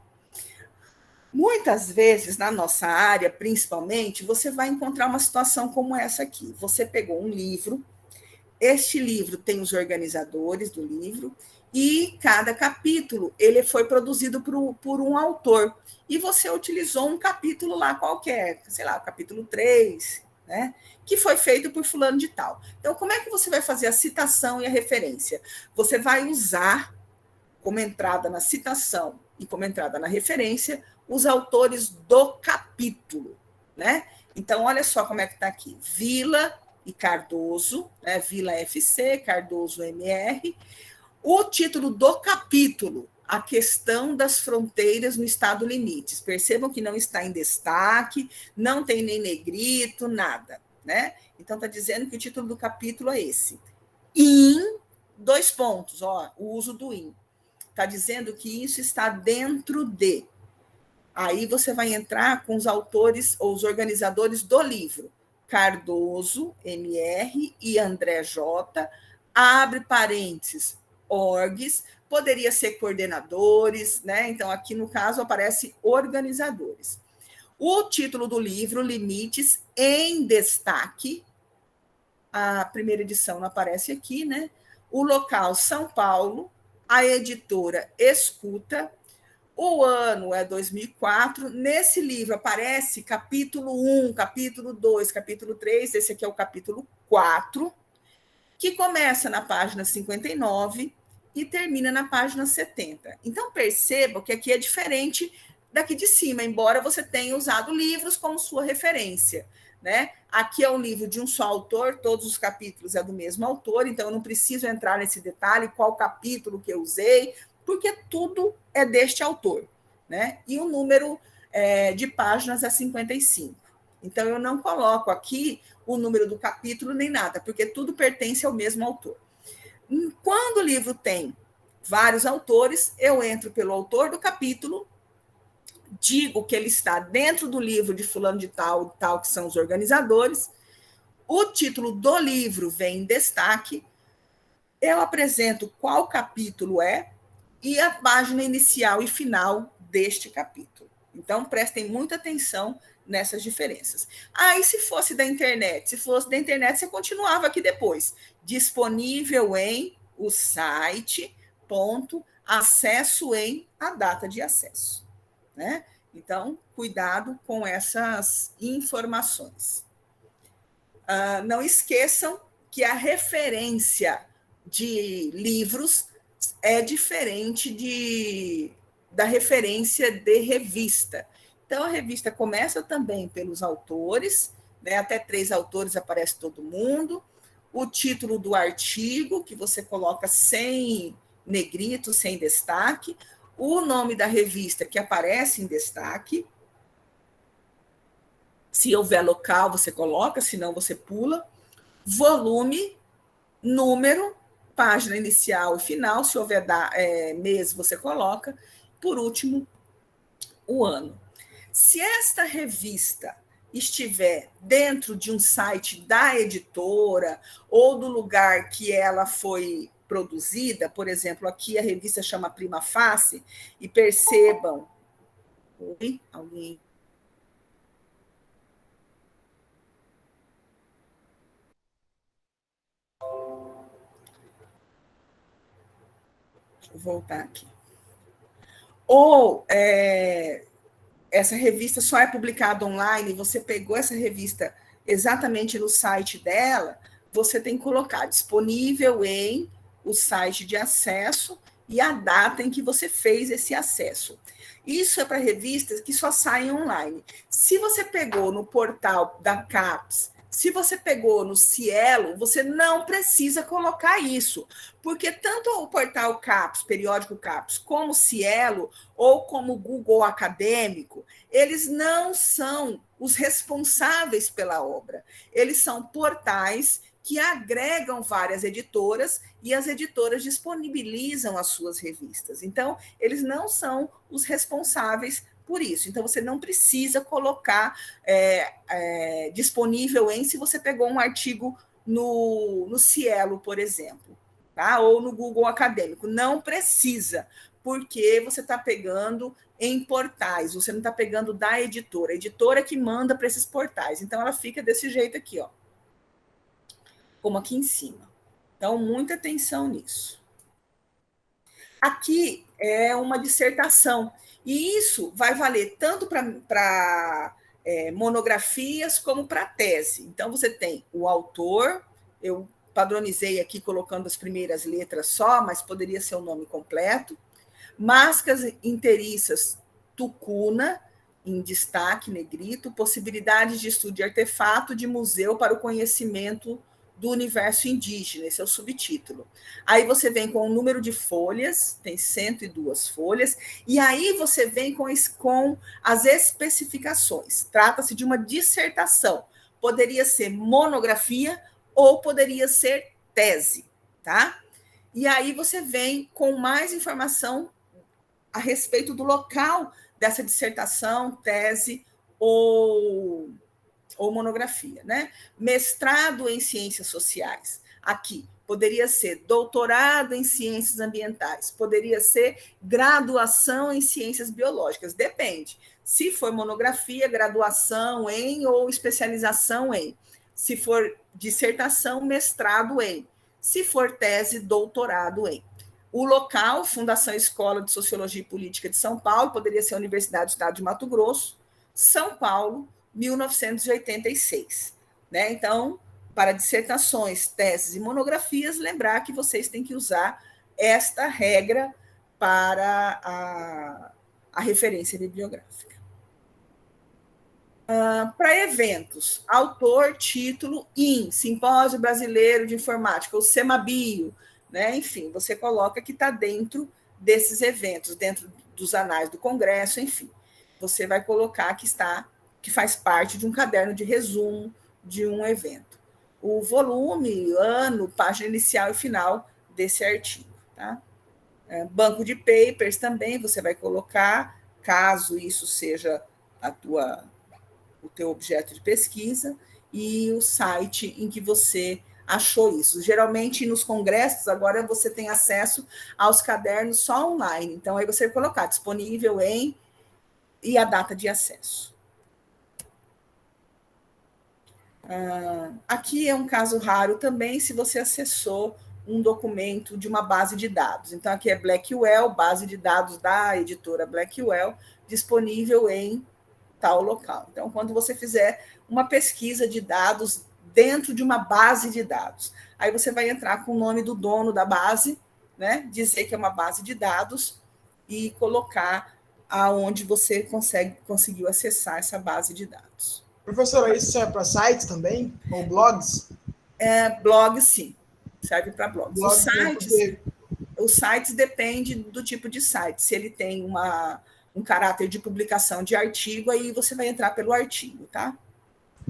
Muitas vezes, na nossa área, principalmente, você vai encontrar uma situação como essa aqui. Você pegou um livro, este livro tem os organizadores do livro, e cada capítulo ele foi produzido por um autor. E você utilizou um capítulo lá qualquer, sei lá, o capítulo 3, né, que foi feito por fulano de tal. Então, como é que você vai fazer a citação e a referência? Você vai usar, como entrada na citação e como entrada na referência, os autores do capítulo, né? Então, olha só como é que está aqui. Vila e Cardoso, né? Vila FC, Cardoso MR. O título do capítulo, a questão das fronteiras no estado limites. Percebam que não está em destaque, não tem nem negrito, nada, né? Então, está dizendo que o título do capítulo é esse. In, 2 pontos, ó, o uso do in. Está dizendo que isso está dentro de. Aí você vai entrar com os autores ou os organizadores do livro. Cardoso, MR, e André J, abre parênteses, orgs, poderia ser coordenadores, né? Então, aqui no caso aparece organizadores. O título do livro, Limites em Destaque, a primeira edição não aparece aqui, né? O local, São Paulo, a editora Escuta, o ano é 2004. Nesse livro aparece capítulo 1, capítulo 2, capítulo 3, esse aqui é o capítulo 4, que começa na página 59 e termina na página 70. Então, perceba que aqui é diferente daqui de cima, embora você tenha usado livros como sua referência, né? Aqui é um livro de um só autor, todos os capítulos é do mesmo autor, então eu não preciso entrar nesse detalhe, qual capítulo que eu usei, porque tudo é deste autor, né? E o número de páginas é 55. Então, eu não coloco aqui o número do capítulo nem nada, porque tudo pertence ao mesmo autor. Quando o livro tem vários autores, eu entro pelo autor do capítulo, digo que ele está dentro do livro de fulano de tal, que são os organizadores, o título do livro vem em destaque, eu apresento qual capítulo é e a página inicial e final deste capítulo. Então, prestem muita atenção nessas diferenças. E se fosse da internet? Se fosse da internet, você continuava aqui depois. Disponível em o site, ponto, acesso em a data de acesso, né? Então, cuidado com essas informações. Não esqueçam que a referência de livros é diferente da referência de revista. Então, a revista começa também pelos autores, né? Até 3 autores aparece todo mundo, o título do artigo, que você coloca sem negrito, sem destaque, o nome da revista, que aparece em destaque. Se houver local, você coloca, senão você pula. Volume, número, página inicial e final, se houver mês, você coloca. Por último, o ano. Se esta revista estiver dentro de um site da editora ou do lugar que ela foi produzida, por exemplo, aqui a revista chama Prima Facie, e percebam... Oi? Alguém... Deixa eu voltar aqui. Ou essa revista só é publicada online, você pegou essa revista exatamente no site dela, você tem que colocar disponível em o site de acesso e a data em que você fez esse acesso. Isso é para revistas que só saem online. Se você pegou no portal da CAPES, se você pegou no Cielo, você não precisa colocar isso, porque tanto o portal CAPES, periódico CAPES, como o Cielo, ou como o Google Acadêmico, eles não são os responsáveis pela obra. Eles são portais que agregam várias editoras e as editoras disponibilizam as suas revistas. Então, eles não são os responsáveis por isso. Então, você não precisa colocar disponível em, se você pegou um artigo no Cielo, por exemplo, tá? Ou no Google Acadêmico. Não precisa, porque você está pegando em portais, você não está pegando da editora. A editora que manda para esses portais. Então, ela fica desse jeito aqui, ó, como aqui em cima. Então, muita atenção nisso. Aqui é uma dissertação, e isso vai valer tanto para monografias como para tese. Então, você tem o autor, eu padronizei aqui colocando as primeiras letras só, mas poderia ser o nome completo. Máscaras inteiriças tucuna, em destaque, negrito, possibilidades de estudo de artefato de museu para o conhecimento do universo indígena, esse é o subtítulo. Aí você vem com o número de folhas, tem 102 folhas, e aí você vem com as especificações. Trata-se de uma dissertação, poderia ser monografia ou poderia ser tese, tá? E aí você vem com mais informação a respeito do local dessa dissertação, tese ou monografia, né? Mestrado em ciências sociais. Aqui, poderia ser doutorado em ciências ambientais, poderia ser graduação em ciências biológicas, depende. Se for monografia, graduação em ou especialização em. Se for dissertação, mestrado em. Se for tese, doutorado em. O local, Fundação Escola de Sociologia e Política de São Paulo, poderia ser a Universidade do Estado de Mato Grosso, São Paulo, 1986. Né? Então, para dissertações, teses e monografias, lembrar que vocês têm que usar esta regra para a referência bibliográfica. Para eventos, autor, título, IN, Simpósio Brasileiro de Informática, o SEMABio, né? Enfim, você coloca que está dentro desses eventos, dentro dos anais do Congresso, enfim. Você vai colocar que faz parte de um caderno de resumo de um evento. O volume, ano, página inicial e final desse artigo. Tá? Banco de papers também você vai colocar, caso isso seja o teu objeto de pesquisa, e o site em que você achou isso. Geralmente, nos congressos, agora você tem acesso aos cadernos só online. Então, aí você vai colocar disponível em e a data de acesso. Aqui é um caso raro também, se você acessou um documento de uma base de dados. Então, aqui é Blackwell, base de dados da editora Blackwell, disponível em tal local. Então, quando você fizer uma pesquisa de dados dentro de uma base de dados, aí você vai entrar com o nome do dono da base, né? Dizer que é uma base de dados e colocar aonde você conseguiu acessar essa base de dados. Professora, isso serve para sites também? Ou blogs? Blogs, sim. Serve para blogs. Blogs, os sites dependem do tipo de site. Se ele tem um caráter de publicação de artigo, aí você vai entrar pelo artigo, tá?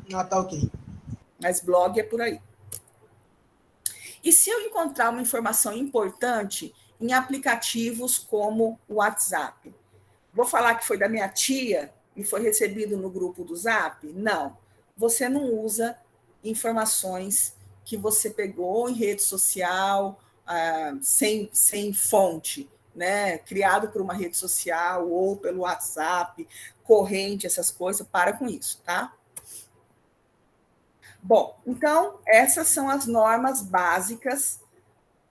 Tá ok. Mas blog é por aí. E se eu encontrar uma informação importante em aplicativos como o WhatsApp? Vou falar que foi da minha tia e foi recebido no grupo do Zap? Não. Você não usa informações que você pegou em rede social, sem fonte, né? Criado por uma rede social ou pelo WhatsApp, corrente, essas coisas. Para com isso, tá? Bom, então, essas são as normas básicas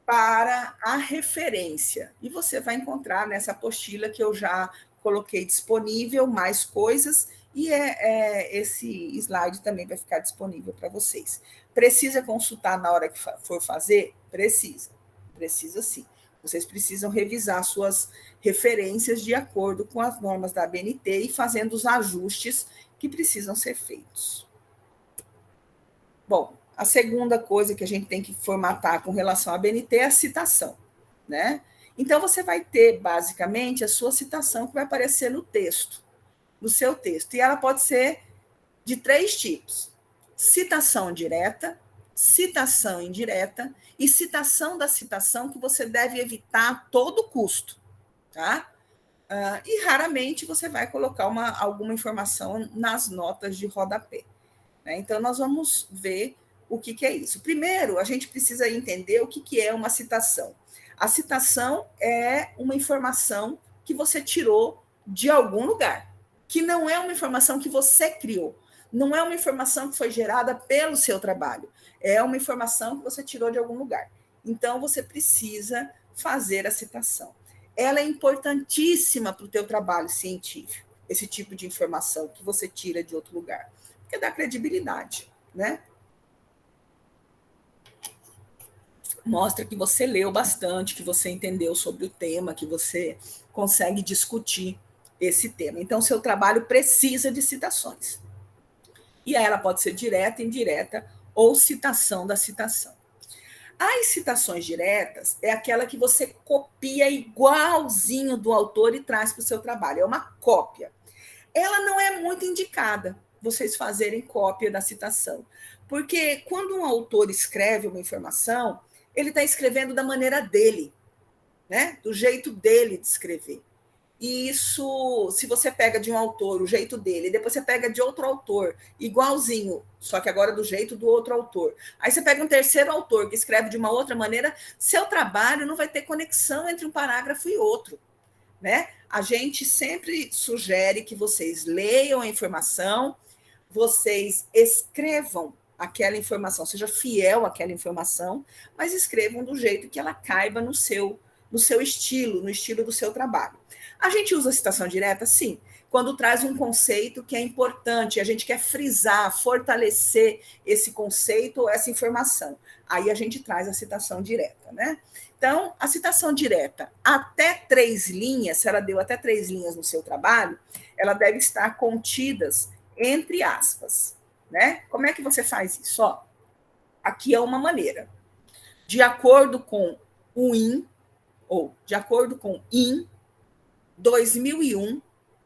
para a referência. E você vai encontrar nessa apostila que eu já coloquei disponível mais coisas, E esse slide também vai ficar disponível para vocês. Precisa consultar na hora que for fazer? Precisa sim. Vocês precisam revisar suas referências de acordo com as normas da ABNT e fazendo os ajustes que precisam ser feitos. Bom, a segunda coisa que a gente tem que formatar com relação à ABNT é a citação, né? Então, você vai ter, basicamente, a sua citação que vai aparecer no texto, no seu texto. E ela pode ser de 3 tipos: citação direta, citação indireta e citação da citação, que você deve evitar a todo custo, tá? E raramente você vai colocar alguma informação nas notas de rodapé, né? Então, nós vamos ver o que é isso. Primeiro, a gente precisa entender o que é uma citação. A citação é uma informação que você tirou de algum lugar, que não é uma informação que você criou, não é uma informação que foi gerada pelo seu trabalho, é uma informação que você tirou de algum lugar. Então, você precisa fazer a citação. Ela é importantíssima para o teu trabalho científico, esse tipo de informação que você tira de outro lugar, porque dá credibilidade, né? Mostra que você leu bastante, que você entendeu sobre o tema, que você consegue discutir esse tema. Então, seu trabalho precisa de citações. E aí ela pode ser direta, indireta ou citação da citação. As citações diretas é aquela que você copia igualzinho do autor e traz para o seu trabalho. É uma cópia. Ela não é muito indicada vocês fazerem cópia da citação, porque quando um autor escreve uma informação, ele está escrevendo da maneira dele, né? Do jeito dele de escrever. E isso, se você pega de um autor o jeito dele, depois você pega de outro autor, igualzinho, só que agora do jeito do outro autor. Aí você pega um terceiro autor que escreve de uma outra maneira, seu trabalho não vai ter conexão entre um parágrafo e outro, né? A gente sempre sugere que vocês leiam a informação, vocês escrevam aquela informação, seja fiel àquela informação, mas escrevam do jeito que ela caiba no seu estilo, no estilo do seu trabalho. A gente usa a citação direta, sim, quando traz um conceito que é importante, a gente quer frisar, fortalecer esse conceito ou essa informação. Aí a gente traz a citação direta, né? Então, a citação direta, até 3 linhas, se ela deu até 3 linhas no seu trabalho, ela deve estar contidas entre aspas, né? Como é que você faz isso? Ó, aqui é uma maneira. De acordo com o IN, ou de acordo com IN 2001,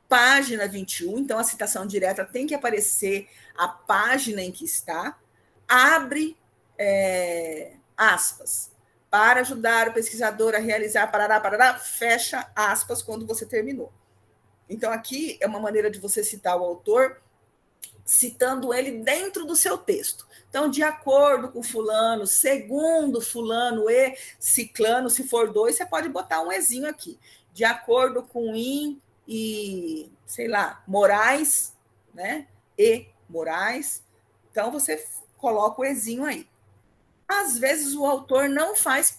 página 21, então a citação direta tem que aparecer a página em que está, abre aspas, para ajudar o pesquisador a realizar parará, fecha aspas quando você terminou. Então, aqui é uma maneira de você citar o autor, citando ele dentro do seu texto. Então, de acordo com fulano, segundo fulano e ciclano, se for 2, você pode botar um ezinho aqui. De acordo com IN e, sei lá, Moraes, né? E Moraes. Então, você coloca o ezinho aí. Às vezes, o autor não faz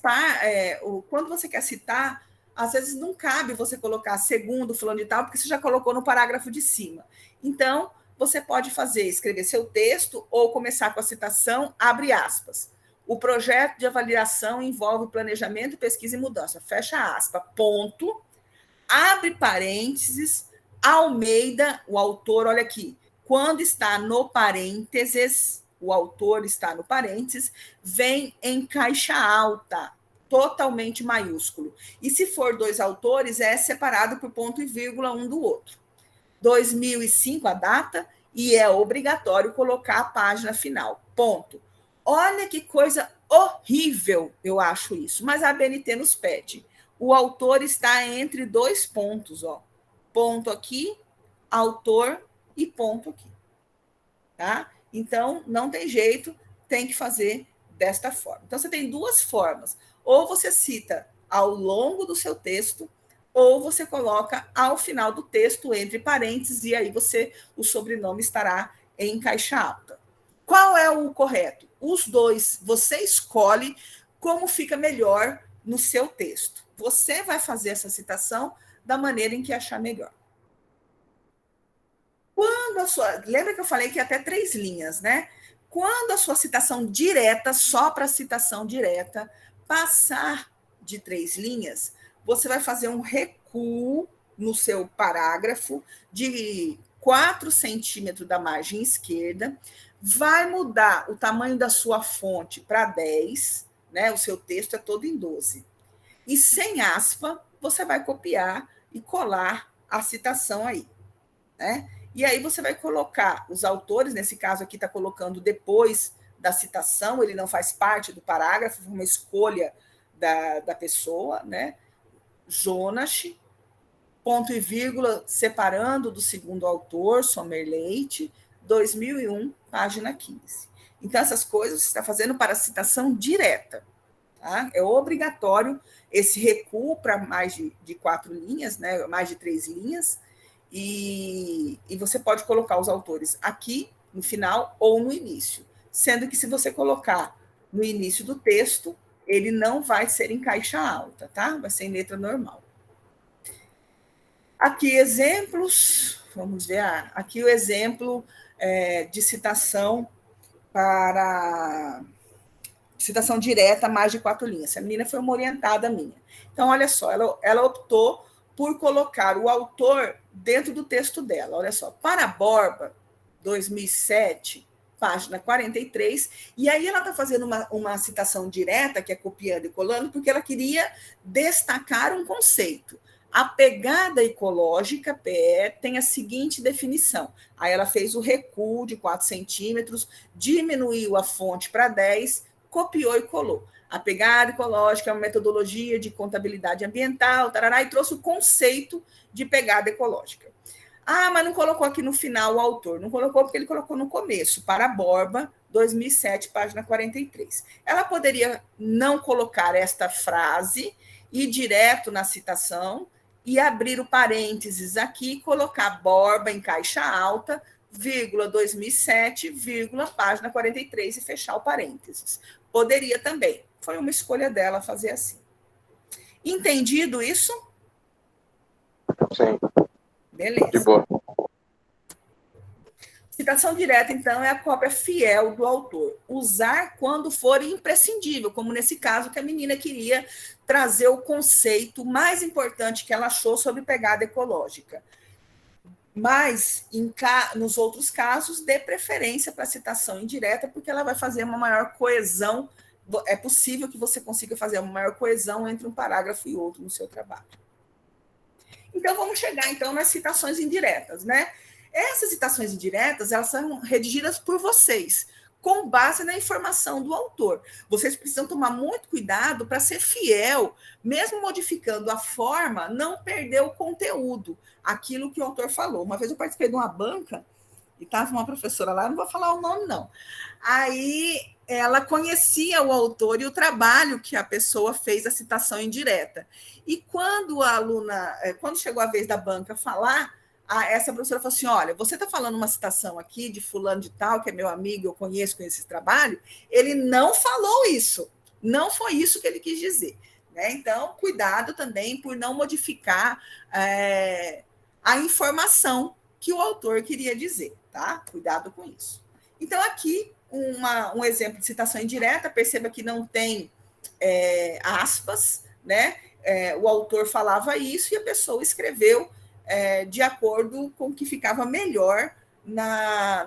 quando você quer citar, às vezes não cabe você colocar segundo fulano de tal, porque você já colocou no parágrafo de cima. Então, você pode escrever seu texto ou começar com a citação, abre aspas. O projeto de avaliação envolve planejamento, pesquisa e mudança. Fecha aspas, ponto. Abre parênteses, Almeida, o autor, olha aqui, quando está no parênteses, o autor está no parênteses, vem em caixa alta, totalmente maiúsculo. E se for 2 autores, é separado por ponto e vírgula um do outro. 2005, a data, e é obrigatório colocar a página final. Ponto. Olha que coisa horrível, eu acho isso, mas a ABNT nos pede. O autor está entre 2 pontos, ó. Ponto aqui, autor e ponto aqui. Tá? Então, não tem jeito, tem que fazer desta forma. Então, você tem 2 formas. Ou você cita ao longo do seu texto, ou você coloca ao final do texto, entre parênteses, e aí o sobrenome estará em caixa alta. Qual é o correto? Os 2, você escolhe como fica melhor no seu texto. Você vai fazer essa citação da maneira em que achar melhor. Lembra que eu falei que até 3 linhas, né? Quando a sua citação direta, só para citação direta, passar de 3 linhas, você vai fazer um recuo no seu parágrafo de 4 centímetros da margem esquerda, vai mudar o tamanho da sua fonte para 10, né? O seu texto é todo em 12. E sem aspa, você vai copiar e colar a citação aí, né? E aí você vai colocar os autores, nesse caso aqui está colocando depois da citação, ele não faz parte do parágrafo, foi uma escolha da pessoa, né? Jonas, ponto e vírgula, separando do segundo autor, Sommer Leite, 2001, página 15. Então, essas coisas você está fazendo para citação direta. Tá? É obrigatório esse recuo para mais de 4 linhas, né? Mais de 3 linhas, e você pode colocar os autores aqui, no final, ou no início. Sendo que, se você colocar no início do texto, ele não vai ser em caixa alta, tá? Vai ser em letra normal. Aqui, exemplos. Vamos ver. Aqui o exemplo de citação para... Citação direta, mais de 4 linhas. Essa menina foi uma orientada minha. Então, olha só, ela optou por colocar o autor dentro do texto dela. Olha só, para Borba, 2007, página 43, e aí ela está fazendo uma citação direta, que é copiando e colando, porque ela queria destacar um conceito. A pegada ecológica, PE, tem a seguinte definição. Aí ela fez o recuo de 4 centímetros, diminuiu a fonte para 10, copiou e colou. A pegada ecológica é uma metodologia de contabilidade ambiental, tarará, e trouxe o conceito de pegada ecológica. Ah, mas não colocou aqui no final o autor. Não colocou porque ele colocou no começo, para Borba, 2007, página 43. Ela poderia não colocar esta frase, ir direto na citação e abrir o parênteses aqui, colocar Borba em caixa alta, vírgula 2007, vírgula, página 43 e fechar o parênteses. Poderia também. Foi uma escolha dela fazer assim. Entendido isso? Sim. Beleza. De boa. Citação direta, então, é a cópia fiel do autor. Usar quando for imprescindível, como nesse caso que a menina queria trazer o conceito mais importante que ela achou sobre pegada ecológica. Mas, nos outros casos, dê preferência para a citação indireta, porque ela vai fazer uma maior coesão. É possível que você consiga fazer uma maior coesão entre um parágrafo e outro no seu trabalho. Então, vamos chegar, então, nas citações indiretas, né? Essas citações indiretas, elas são redigidas por vocês, com base na informação do autor. Vocês precisam tomar muito cuidado para ser fiel, mesmo modificando a forma, não perder o conteúdo, aquilo que o autor falou. Uma vez eu participei de uma banca, e estava uma professora lá, não vou falar o nome, não. Aí ela conhecia o autor e o trabalho que a pessoa fez a citação indireta. E quando a aluna, quando chegou a vez da banca falar, essa professora falou assim, olha, você está falando uma citação aqui de fulano de tal, que é meu amigo, eu conheço esse trabalho, ele não falou isso, não foi isso que ele quis dizer. Né? Então, cuidado também por não modificar a informação que o autor queria dizer, tá? Cuidado com isso. Então, aqui, um exemplo de citação indireta, perceba que não tem aspas, né? O autor falava isso e a pessoa escreveu de acordo com o que ficava melhor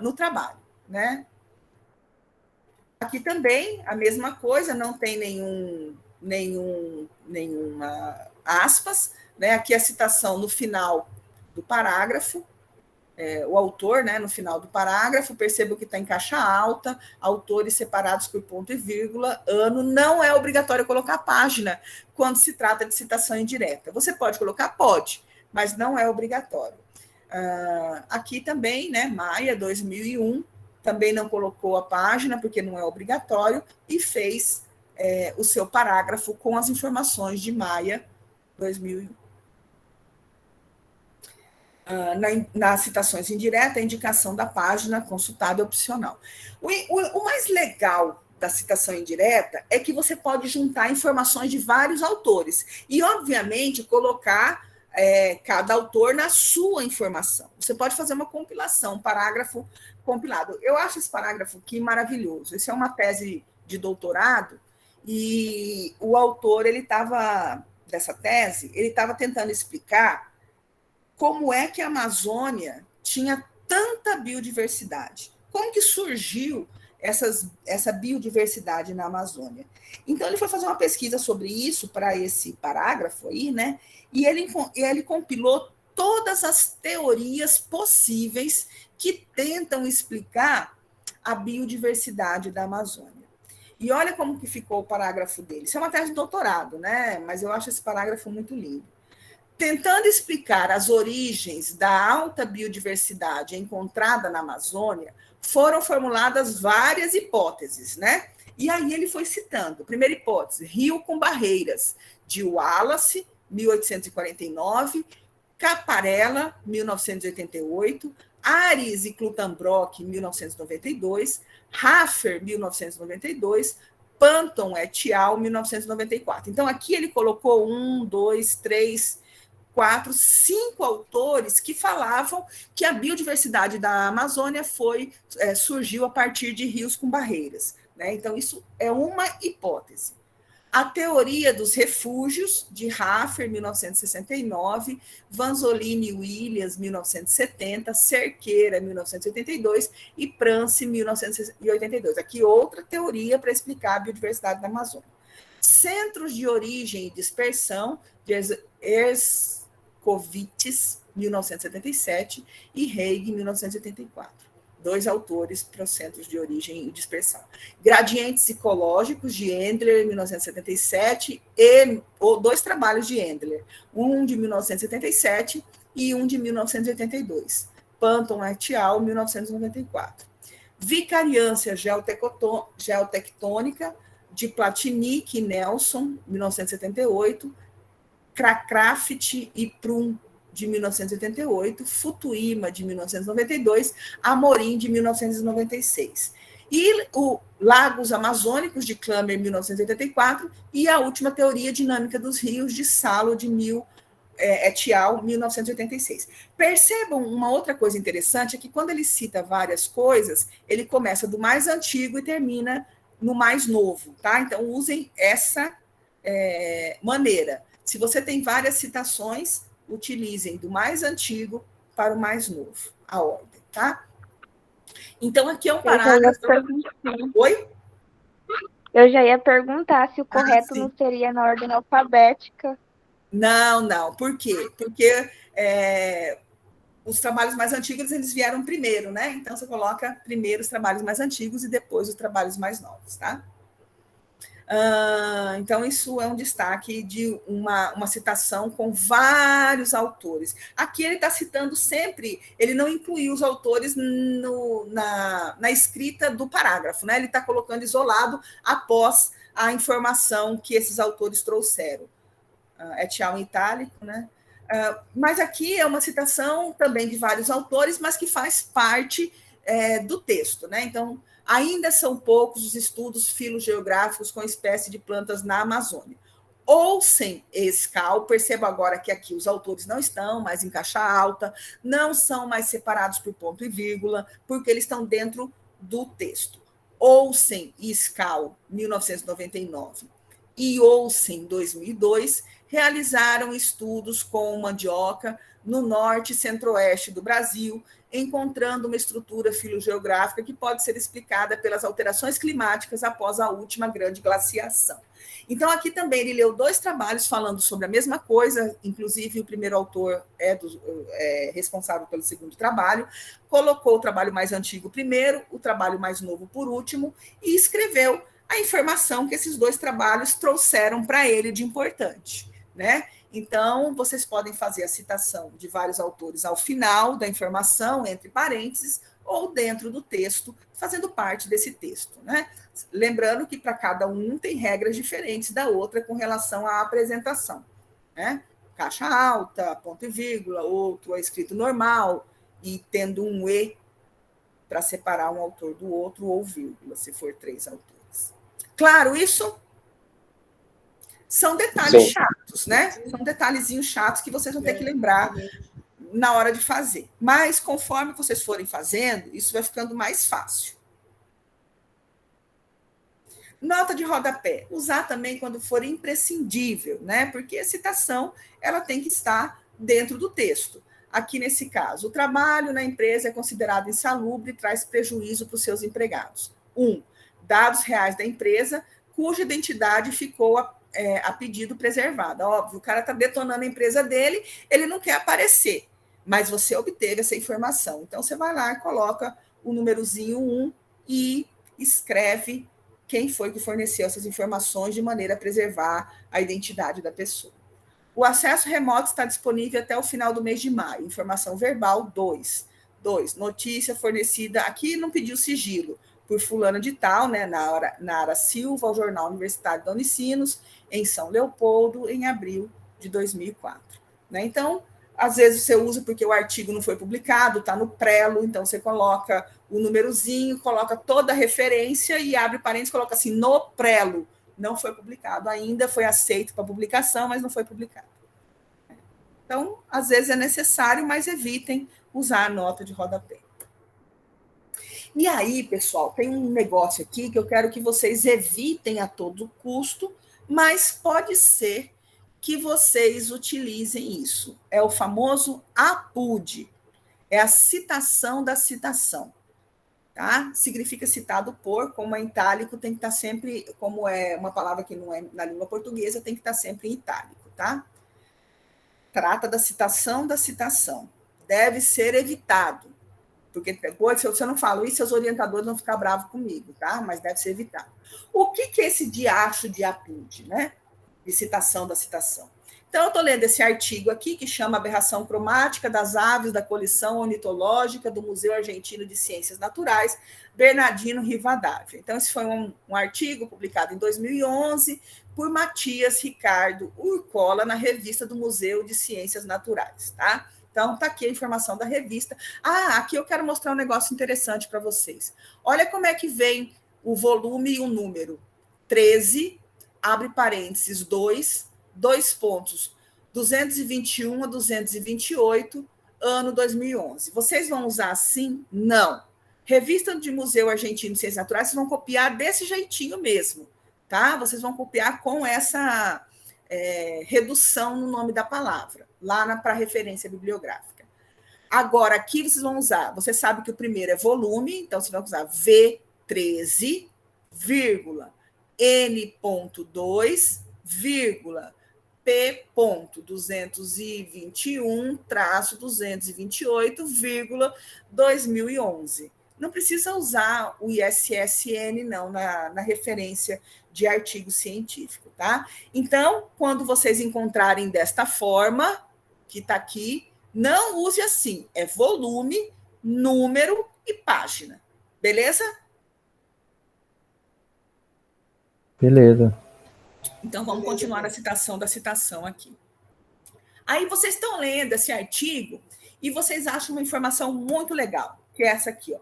no trabalho, né? Aqui também a mesma coisa, não tem nenhuma aspas, né? Aqui a citação no final do parágrafo, o autor, né, no final do parágrafo, percebo que está em caixa alta, autores separados por ponto e vírgula, ano, não é obrigatório colocar a página quando se trata de citação indireta. Você pode colocar? Pode, mas não é obrigatório. Aqui também, né, Maia, 2001, também não colocou a página, porque não é obrigatório, e fez o seu parágrafo com as informações de Maia, 2001. Nas citações indiretas, a indicação da página consultada é opcional. O mais legal da citação indireta é que você pode juntar informações de vários autores e, obviamente, colocar cada autor na sua informação. Você pode fazer uma compilação, um parágrafo compilado. Eu acho esse parágrafo aqui maravilhoso. Isso é uma tese de doutorado, e o autor, dessa tese, ele estava tentando explicar como é que a Amazônia tinha tanta biodiversidade. Como que surgiu essa biodiversidade na Amazônia? Então, ele foi fazer uma pesquisa sobre isso para esse parágrafo aí, né? E ele compilou todas as teorias possíveis que tentam explicar a biodiversidade da Amazônia. E olha como que ficou o parágrafo dele. Isso é uma tese de doutorado, né? Mas eu acho esse parágrafo muito lindo. Tentando explicar as origens da alta biodiversidade encontrada na Amazônia, foram formuladas várias hipóteses, né? E aí ele foi citando. Primeira hipótese, rio com barreiras, de Wallace, 1849, Caparella, 1988, Ares e Cluttenbrock, 1992, Haffer, 1992, Panton et al., 1994. Então, aqui ele colocou 5 autores que falavam que a biodiversidade da Amazônia surgiu a partir de rios com barreiras, né? Então, isso é uma hipótese. A teoria dos refúgios, de Haffer, 1969, Vanzolini e Williams, 1970, Cerqueira, 1982 e Prance, 1982. Aqui outra teoria para explicar a biodiversidade da Amazônia. Centros de origem e dispersão, de Erskovitz, 1977, e Reig, 1984. 2 autores para os centros de origem e dispersão. Gradientes ecológicos, de Endler, 1977, e 2 trabalhos de Endler, um de 1977 e um de 1982. Panton et al., 1994. Vicariância geotectônica, de Platinic e Nelson, 1978, Cracraft e Prum, de 1988, Futuíma, de 1992, Amorim, de 1996. E o Lagos Amazônicos, de Klammer, 1984, e a última teoria dinâmica dos rios, de Salo, de et al., 1986. Percebam uma outra coisa interessante, é que quando ele cita várias coisas, ele começa do mais antigo e termina no mais novo, tá? Então, usem essa maneira. Se você tem várias citações, utilizem do mais antigo para o mais novo, a ordem, tá? Então, aqui é um parágrafo... Oi? Eu já ia perguntar se o correto não seria na ordem alfabética. Não. Por quê? Porque os trabalhos mais antigos, eles vieram primeiro, né? Então, você coloca primeiro os trabalhos mais antigos e depois os trabalhos mais novos, tá? Então, isso é um destaque de uma citação com vários autores. Aqui ele está citando sempre, ele não incluiu os autores na escrita do parágrafo, né? Ele está colocando isolado após a informação que esses autores trouxeram. Et al. Em itálico, né? Mas aqui é uma citação também de vários autores, mas que faz parte do texto, né? Então, ainda são poucos os estudos filogeográficos com espécie de plantas na Amazônia. Ou sem escal, perceba agora que aqui os autores não estão mais em caixa alta, não são mais separados por ponto e vírgula, porque eles estão dentro do texto. Olsen e Skal, 1999, e Olsen, 2002, realizaram estudos com mandioca no norte e centro-oeste do Brasil, encontrando uma estrutura filogeográfica que pode ser explicada pelas alterações climáticas após a última grande glaciação. Então, aqui também ele leu 2 trabalhos falando sobre a mesma coisa, inclusive o primeiro autor é responsável pelo segundo trabalho, colocou o trabalho mais antigo primeiro, o trabalho mais novo por último, e escreveu a informação que esses 2 trabalhos trouxeram para ele de importante, né? Então, vocês podem fazer a citação de vários autores ao final da informação, entre parênteses, ou dentro do texto, fazendo parte desse texto, né? Lembrando que para cada um tem regras diferentes da outra com relação à apresentação, né? Caixa alta, ponto e vírgula, outro é escrito normal, e tendo um E para separar um autor do outro, ou vírgula, se for 3 autores. Claro isso? São detalhes chatos, né? São detalhezinhos chatos que vocês vão ter que lembrar na hora de fazer. Mas, conforme vocês forem fazendo, isso vai ficando mais fácil. Nota de rodapé. Usar também quando for imprescindível, né? Porque a citação, ela tem que estar dentro do texto. Aqui, nesse caso, o trabalho na empresa é considerado insalubre e traz prejuízo para os seus empregados. 1. Dados reais da empresa, cuja identidade ficou a pedido preservada. Óbvio, o cara está detonando a empresa dele, ele não quer aparecer, mas você obteve essa informação. Então, você vai lá e coloca o númerozinho 1 e escreve quem foi que forneceu essas informações de maneira a preservar a identidade da pessoa. O acesso remoto está disponível até o final do mês de maio. Informação verbal 2. 2. Notícia fornecida, aqui não pediu sigilo, por fulano de tal, né, Nara Silva, ao Jornal Universitário da Unicinos, em São Leopoldo, em abril de 2004. Né? Então, às vezes você usa porque o artigo não foi publicado, está no prelo, então você coloca o númerozinho, coloca toda a referência e abre parênteses, coloca assim, no prelo. Não foi publicado ainda, foi aceito para publicação, mas não foi publicado. Então, às vezes é necessário, mas evitem usar a nota de rodapé. E aí, pessoal, tem um negócio aqui que eu quero que vocês evitem a todo custo, mas pode ser que vocês utilizem isso. É o famoso APUD, é a citação da citação. Tá? Significa citado por, como é itálico, tem que estar sempre, como é uma palavra que não é na língua portuguesa, tem que estar sempre em itálico, tá? Trata da citação da citação. Deve ser evitado, porque depois, se eu não falo isso, seus orientadores vão ficar bravos comigo, tá? Mas deve ser evitado. O que é esse diacho de APUD, né? De citação da citação. Então, eu estou lendo esse artigo aqui, que chama Aberração Cromática das Aves da Coleção Ornitológica do Museu Argentino de Ciências Naturais, Bernardino Rivadavia. Então, esse foi um artigo publicado em 2011 por Matias Ricardo Urcola, na revista do Museu de Ciências Naturais. Tá? Então, está aqui a informação da revista. Aqui eu quero mostrar um negócio interessante para vocês. Olha como é que vem o volume e o número. 13, abre parênteses, 2 pontos, 221 a 228, ano 2011. Vocês vão usar assim? Não. Revista de Museu Argentino de Ciências Naturais, vocês vão copiar desse jeitinho mesmo, tá? Vocês vão copiar com essa redução no nome da palavra, lá para referência bibliográfica. Agora, aqui vocês vão usar, você sabe que o primeiro é volume, então vocês vão usar V13, vírgula, N.2, vírgula, P.221-228,2011. Não precisa usar o ISSN, não, na referência de artigo científico, tá? Então, quando vocês encontrarem desta forma, que está aqui, não use assim, é volume, número e página. Beleza? Beleza. Então, vamos continuar a citação da citação aqui. Aí vocês estão lendo esse artigo e vocês acham uma informação muito legal, que é essa aqui, ó.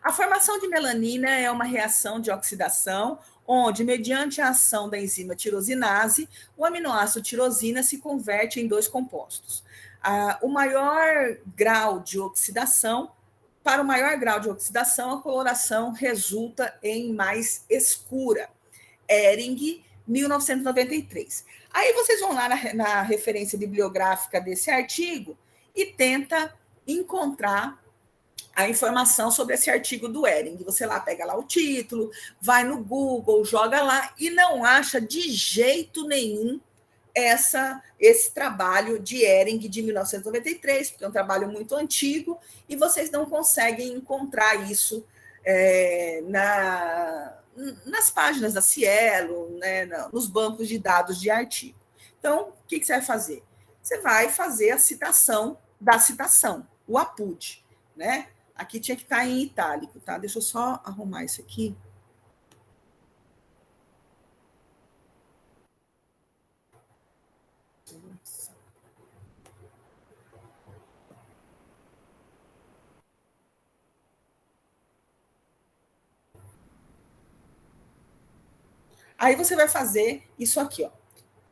A formação de melanina é uma reação de oxidação, onde, mediante a ação da enzima tirosinase, o aminoácido tirosina se converte em 2 compostos. O maior grau de oxidação, para o maior grau de oxidação, a coloração resulta em mais escura. Ehring, 1993. Aí vocês vão lá na referência bibliográfica desse artigo e tenta encontrar a informação sobre esse artigo do Ehring. Você lá pega lá o título, vai no Google, joga lá e não acha de jeito nenhum esse trabalho de Ehring de 1993, porque é um trabalho muito antigo e vocês não conseguem encontrar isso nas páginas da Cielo, né, nos bancos de dados de artigo. Então, o que você vai fazer? Você vai fazer a citação da citação, o APUD, né? Aqui tinha que estar em itálico, tá? Deixa eu só arrumar isso aqui. Aí você vai fazer isso aqui, ó.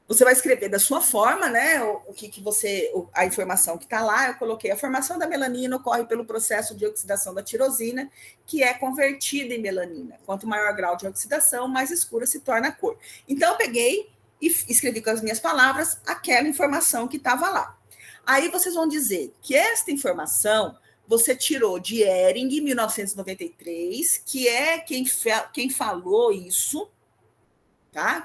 Você vai escrever da sua forma, né? O que você, a informação que está lá, eu coloquei. A formação da melanina ocorre pelo processo de oxidação da tirosina, que é convertida em melanina. Quanto maior o grau de oxidação, mais escura se torna a cor. Então, eu peguei e escrevi com as minhas palavras aquela informação que estava lá. Aí vocês vão dizer que esta informação você tirou de Ehring, 1993, que é quem falou isso, tá?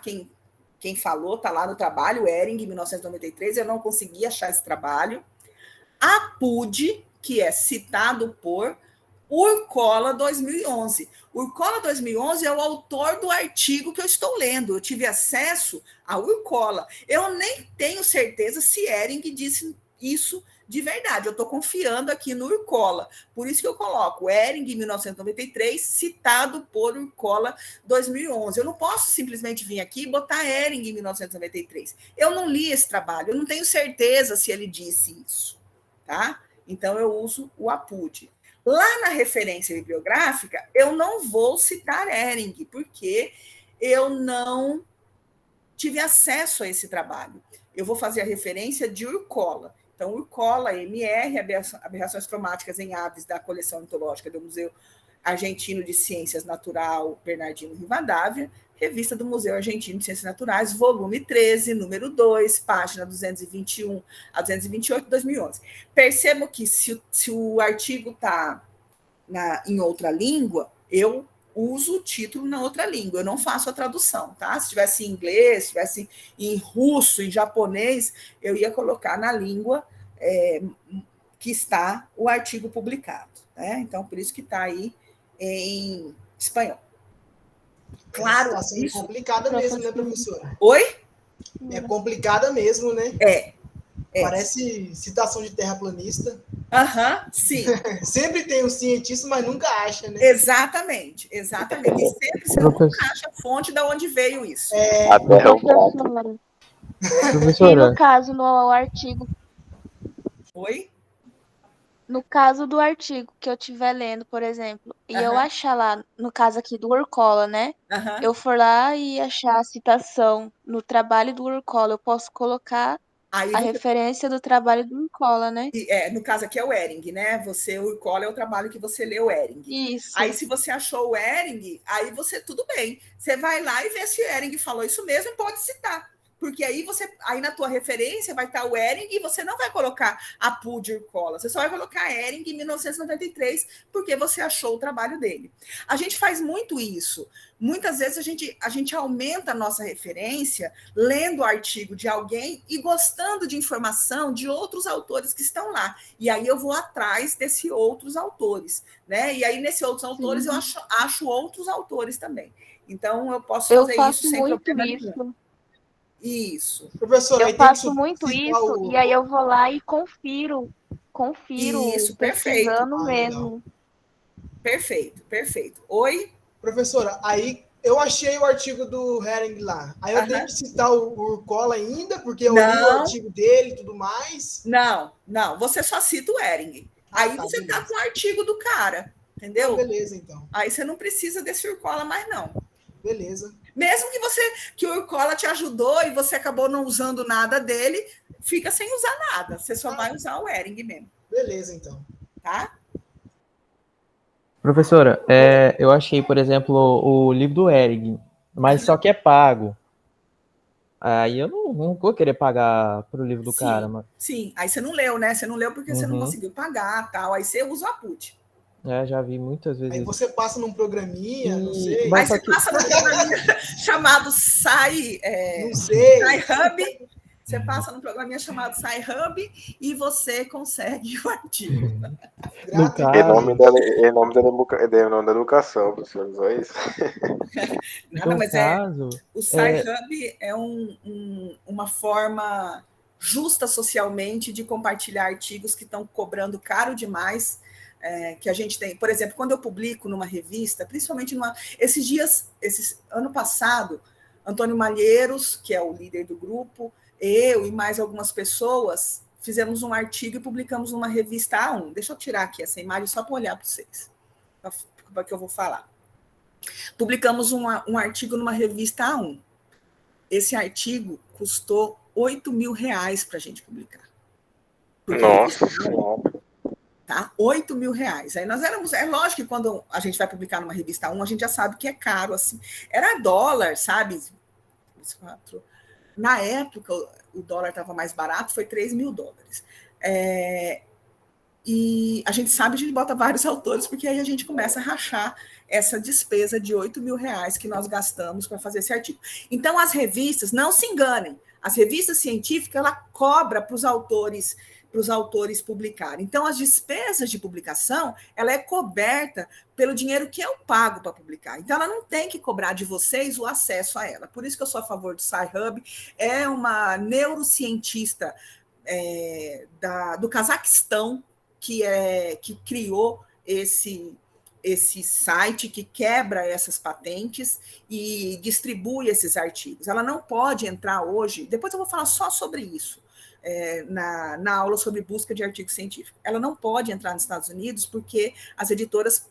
Quem falou, está lá no trabalho, Ehring, 1993, eu não consegui achar esse trabalho. Apud, que é citado por Urcola, 2011. Urcola, 2011, é o autor do artigo que eu estou lendo. Eu tive acesso a Urcola. Eu nem tenho certeza se Ehring disse isso de verdade. Eu estou confiando aqui no Urcola. Por isso que eu coloco Ehring, 1993, citado por Urcola, 2011. Eu não posso simplesmente vir aqui e botar Ehring, 1993. Eu não li esse trabalho. Eu não tenho certeza se ele disse isso. Tá? Então, eu uso o Apud. Lá na referência bibliográfica, eu não vou citar Ehring, porque eu não tive acesso a esse trabalho. Eu vou fazer a referência de Urcola. Então, Urcola, MR, aberrações cromáticas em aves da coleção mitológica do Museu Argentino de Ciências Natural, Bernardino Rivadavia, revista do Museu Argentino de Ciências Naturais, volume 13, número 2, página 221 a 228, 2011. Percebo que se o artigo está em outra língua, eu uso o título na outra língua, eu não faço a tradução, tá? Se tivesse em inglês, se tivesse em russo, em japonês, eu ia colocar na língua que está o artigo publicado, né? Então, por isso que está aí em espanhol. Claro, está sendo complicada mesmo, né, professora? Oi? É complicada mesmo, né? É. Parece citação de terraplanista. Sim. Sempre tem um cientista, mas nunca acha, né? Exatamente. E sempre você nunca acha a fonte de onde veio isso. Professora. E no caso, no artigo... Oi? No caso do artigo que eu estiver lendo, por exemplo, e eu achar lá, no caso aqui do Urcola, né? Eu for lá e achar a citação no trabalho do Urcola, eu posso colocar a referência do trabalho do Urcola, né? No caso aqui é o Ehring, né? O Urcola é o trabalho que você leu, Ehring. Isso. Aí, se você achou o Ehring, aí tudo bem. Você vai lá e vê se o Ehring falou isso mesmo e pode citar. Porque aí na tua referência vai estar o Ehring e você não vai colocar Apud Urcola, você só vai colocar Ehring em 1993, porque você achou o trabalho dele. A gente faz muito isso. Muitas vezes a gente aumenta a nossa referência lendo o artigo de alguém e gostando de informação de outros autores que estão lá. E aí eu vou atrás desses outros autores, né? E aí, nesses outros autores, eu acho outros autores também. Então, eu posso fazer isso sem problema nenhum. Isso. Professora, eu faço muito isso e aí eu vou lá e confiro isso, pesquisando mesmo. Perfeito. Oi? Professora, aí eu achei o artigo do Ehring lá. Aí eu tenho que citar o Urcola ainda, porque eu li o artigo dele e tudo mais? Não. Você só cita o Ehring. Aí você tá com o artigo do cara, entendeu? Beleza, então. Aí você não precisa desse Urcola mais, não. Beleza. Mesmo que o Urcola te ajudou e você acabou não usando nada dele, fica sem usar nada. Você só vai usar o Ehring mesmo. Beleza, então. Tá? Professora, eu achei, por exemplo, o livro do Ehring, mas só que é pago. Aí eu não vou querer pagar pro livro do cara, mano. Sim, aí você não leu, né? Você não leu porque você não conseguiu pagar, tal. Aí você usa o Apud. Já vi muitas vezes. Aí você passa num programinha, não sei. Aí você passa num programinha chamado Sci Hub. Você passa num programinha chamado Sci Hub e você consegue o artigo. No caso... Em nome da educação, professor, só isso. Nada, mas o Sci Hub é uma forma justa socialmente de compartilhar artigos que estão cobrando caro demais. Que a gente tem, por exemplo, quando eu publico numa revista, principalmente ano passado, Antônio Malheiros, que é o líder do grupo, eu e mais algumas pessoas fizemos um artigo e publicamos numa revista A1. Deixa eu tirar aqui essa imagem só para olhar para vocês, para que eu vou falar. Publicamos um artigo numa revista A1. esse artigo custou R$8.000 para a gente publicar. Nossa. Tá? R$8.000. Aí nós éramos, é lógico que quando a gente vai publicar numa revista 1, a gente já sabe que é caro, assim. Era dólar, sabe? Na época, o dólar estava mais barato, foi $3.000. E a gente sabe, a gente bota vários autores, porque aí a gente começa a rachar essa despesa de R$8.000 que nós gastamos para fazer esse artigo. Então, as revistas, não se enganem, as revistas científicas, ela cobra para os autores publicarem. Então, as despesas de publicação, ela é coberta pelo dinheiro que eu pago para publicar. Então, ela não tem que cobrar de vocês o acesso a ela. Por isso que eu sou a favor do Sci-Hub. É uma neurocientista do Cazaquistão que criou esse site que quebra essas patentes e distribui esses artigos. Ela não pode entrar hoje, depois eu vou falar só sobre isso, na aula sobre busca de artigo científico. Ela não pode entrar nos Estados Unidos porque as editoras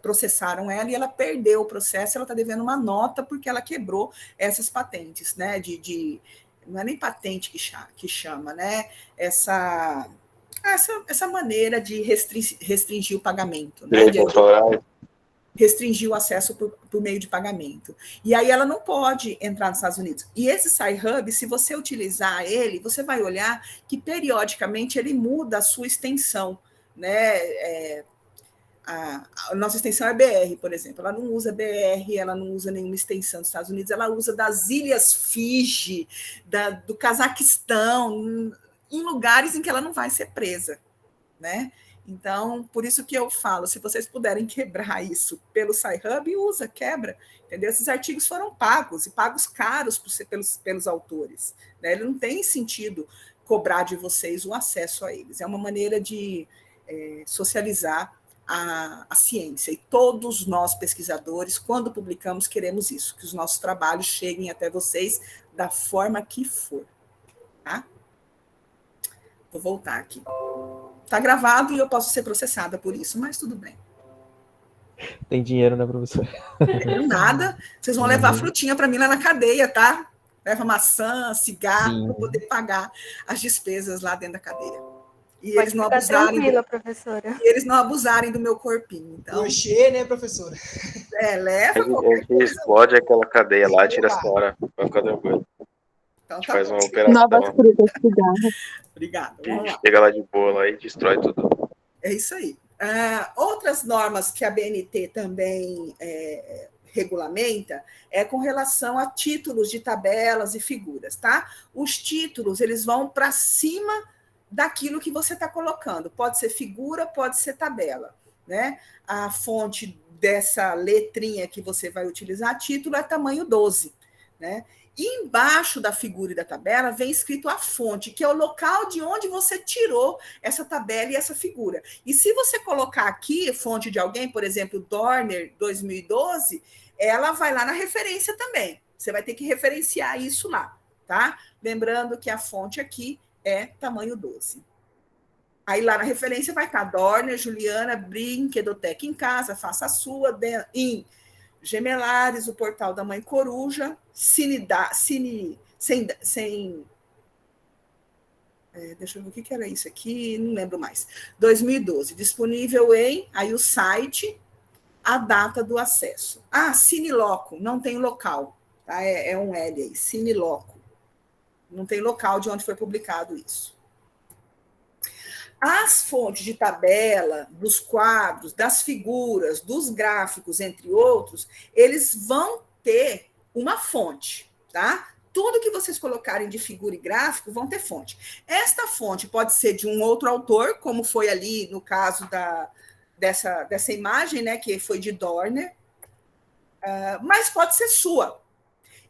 processaram ela e ela perdeu o processo, ela está devendo uma nota porque ela quebrou essas patentes, né? Não é nem patente que chama, né? Essa maneira de restringir o pagamento, né? Restringir o acesso por meio de pagamento. E aí ela não pode entrar nos Estados Unidos. E esse Sci-Hub, se você utilizar ele, você vai olhar que periodicamente ele muda a sua extensão, né? A nossa extensão é BR, por exemplo. Ela não usa BR, ela não usa nenhuma extensão dos Estados Unidos, ela usa das Ilhas Fiji, do Cazaquistão, em lugares em que ela não vai ser presa, né? Então, por isso que eu falo, se vocês puderem quebrar isso pelo Sci-Hub, quebra, entendeu? Esses artigos foram pagos, e pagos caros pelos autores, né? Ele não tem sentido cobrar de vocês o acesso a eles. É uma maneira de socializar a ciência. E todos nós, pesquisadores, quando publicamos, queremos isso, que os nossos trabalhos cheguem até vocês da forma que for, tá? Vou voltar aqui. Está gravado e eu posso ser processada por isso, mas tudo bem. Tem dinheiro, né, professor? Nada. Vocês vão levar frutinha para mim lá na cadeia, tá? Leva maçã, cigarro, para poder pagar as despesas lá dentro da cadeia. E Pode eles não ficar abusarem. Tranquila, professora. E eles não abusarem do meu corpinho. Então, Oxê, né, professora? leva. A gente explode aquela cadeia lá, tira fora. Vai ficar tranquilo. Então, A gente tá faz bom. uma operação. Novas frutas, cigarro. Obrigada. A gente chega lá de boa lá e destrói tudo. É isso aí. Outras normas que a BNT também regulamenta é com relação a títulos de tabelas e figuras, tá? Os títulos, eles vão para cima daquilo que você está colocando. Pode ser figura, pode ser tabela, né? A fonte dessa letrinha que você vai utilizar, título, é tamanho 12, né? E embaixo da figura e da tabela vem escrito a fonte, que é o local de onde você tirou essa tabela e essa figura. E se você colocar aqui fonte de alguém, por exemplo, Dorner 2012, ela vai lá na referência também. Você vai ter que referenciar isso lá, tá? Lembrando que a fonte aqui é tamanho 12. Aí lá na referência vai estar Dorner, Juliana, Brinquedoteca em Casa, Faça a Sua, em Gemelares, o Portal da Mãe Coruja, deixa eu ver o que era isso aqui, não lembro mais. 2012, disponível aí o site, a data do acesso. Cineloco, não tem local, tá? É um L aí, Cineloco. Não tem local de onde foi publicado isso. As fontes de tabela, dos quadros, das figuras, dos gráficos, entre outros, eles vão ter uma fonte, tá? Tudo que vocês colocarem de figura e gráfico vão ter fonte. Esta fonte pode ser de um outro autor, como foi ali no caso dessa imagem, né, que foi de Dorner, mas pode ser sua.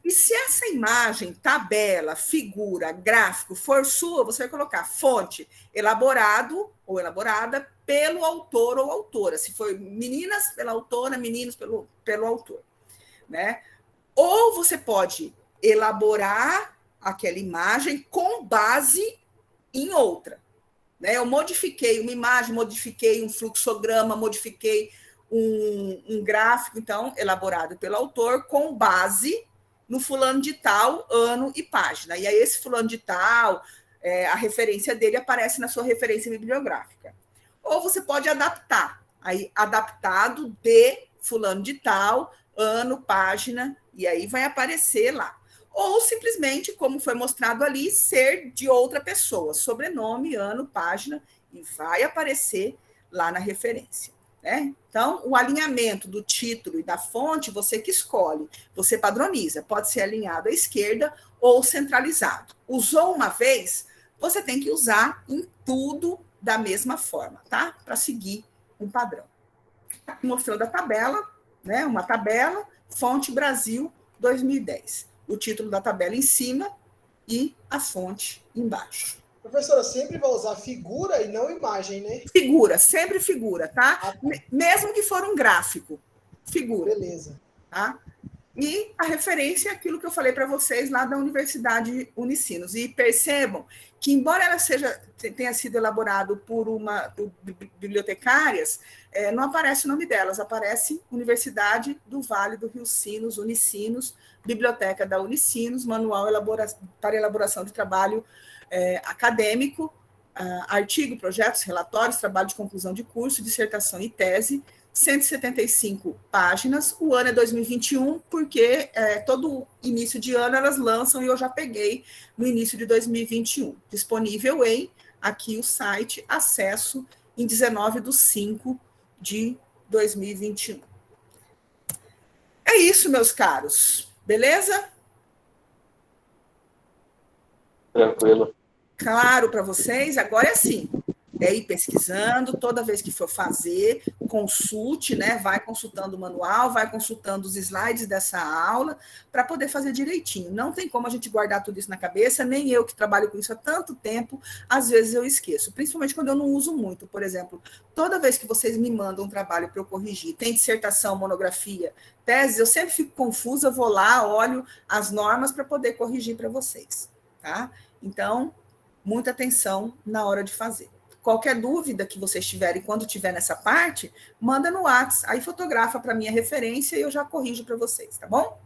E se essa imagem, tabela, figura, gráfico for sua, você vai colocar fonte elaborado ou elaborada pelo autor ou autora. Se for meninas, pela autora, meninos, pelo autor, né? Ou você pode elaborar aquela imagem com base em outra, né? Eu modifiquei uma imagem, modifiquei um fluxograma, modifiquei um gráfico, então, elaborado pelo autor com base no fulano de tal, ano e página. E aí esse fulano de tal, a referência dele aparece na sua referência bibliográfica. Ou você pode adaptar, aí adaptado de fulano de tal, ano, página, e aí vai aparecer lá. Ou simplesmente, como foi mostrado ali, ser de outra pessoa, sobrenome, ano, página, e vai aparecer lá na referência. Né? Então, o alinhamento do título e da fonte, você que escolhe, você padroniza, pode ser alinhado à esquerda ou centralizado. Usou uma vez, você tem que usar em tudo da mesma forma, tá? Para seguir um padrão. Mostrando a tabela, né? Uma tabela, fonte Brasil 2010. O título da tabela em cima e a fonte embaixo. Professora, sempre vai usar figura e não imagem, né? Figura, sempre figura, tá? Mesmo que for um gráfico, figura. Beleza. Tá? E a referência é aquilo que eu falei para vocês lá da Universidade Unicinos. E percebam que, embora ela tenha sido elaborado por bibliotecárias, não aparece o nome delas, aparece Universidade do Vale do Rio Sinos, Unicinos, Biblioteca da Unicinos, manual para elaboração de trabalho acadêmico, artigo, projetos, relatórios, trabalho de conclusão de curso, dissertação e tese, 175 páginas, o ano é 2021, porque todo início de ano elas lançam e eu já peguei no início de 2021. Disponível aqui o site, acesso em 19/5/2021. É isso, meus caros. Beleza? Tranquilo. Claro para vocês? Agora é assim. Ir pesquisando, toda vez que for fazer, consulte, né? Vai consultando o manual, vai consultando os slides dessa aula, para poder fazer direitinho. Não tem como a gente guardar tudo isso na cabeça, nem eu que trabalho com isso há tanto tempo, às vezes eu esqueço, principalmente quando eu não uso muito. Por exemplo, toda vez que vocês me mandam um trabalho para eu corrigir, tem dissertação, monografia, tese, eu sempre fico confusa, vou lá, olho as normas para poder corrigir para vocês, tá? Então, muita atenção na hora de fazer. Qualquer dúvida que vocês tiverem quando tiver nessa parte, manda no WhatsApp, aí fotografa para minha referência e eu já corrijo para vocês, tá bom?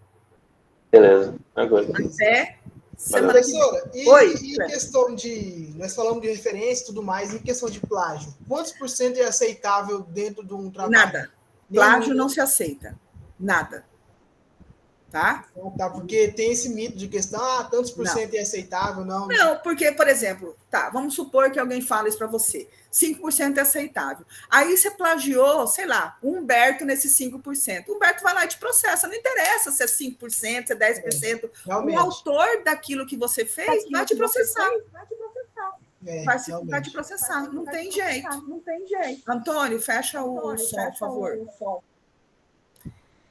Beleza, agora. Até semana que vem. Professora, e questão de... Nós falamos de referência e tudo mais, em questão de plágio, quantos por cento é aceitável dentro de um trabalho? Nada. Plágio não se aceita. Nada. Tá? Tá, porque tem esse mito de questão, tantos por cento é aceitável, não. Não, porque, por exemplo, vamos supor que alguém fala isso para você, 5% é aceitável. Aí você plagiou, sei lá, o Humberto nesses 5%. O Humberto vai lá e te processa, não interessa se é 5%, se é 10%. O autor daquilo que você fez vai te processar. Vai te processar, não tem jeito. Antônio, fecha o som, por favor.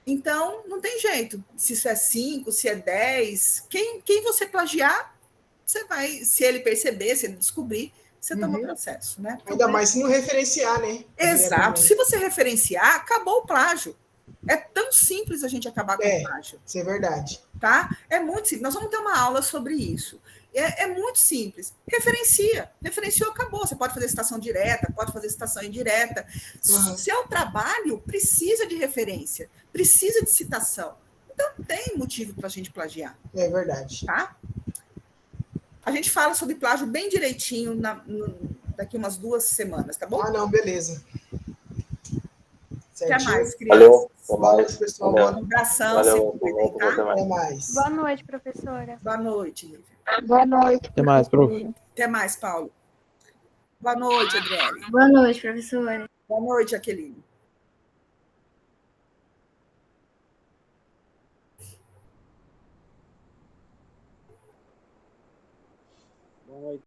Então, não tem jeito. Se isso é 5, se é 10, quem você plagiar, você vai, se ele perceber, se ele descobrir, você toma processo, né? Ainda mais se não referenciar, né? Exato. Se você referenciar, acabou o plágio. É tão simples a gente acabar com o plágio. Isso é verdade. Tá? É muito simples. Nós vamos ter uma aula sobre isso. É muito simples. Referenciou, acabou. Você pode fazer citação direta, pode fazer citação indireta. Seu trabalho precisa de referência, precisa de citação. Então, tem motivo para a gente plagiar. É verdade. Tá? A gente fala sobre plágio bem direitinho daqui umas 2 semanas, tá bom? Não, beleza. Até mais, crianças. Valeu, até mais. Pessoal. Um abração. Valeu, tá? Até mais. Boa noite, professora. Boa noite, Lívia. Boa noite. Até mais, prof. Até mais, Paulo. Boa noite, Adriele. Boa noite, professora. Boa noite, Aqueline.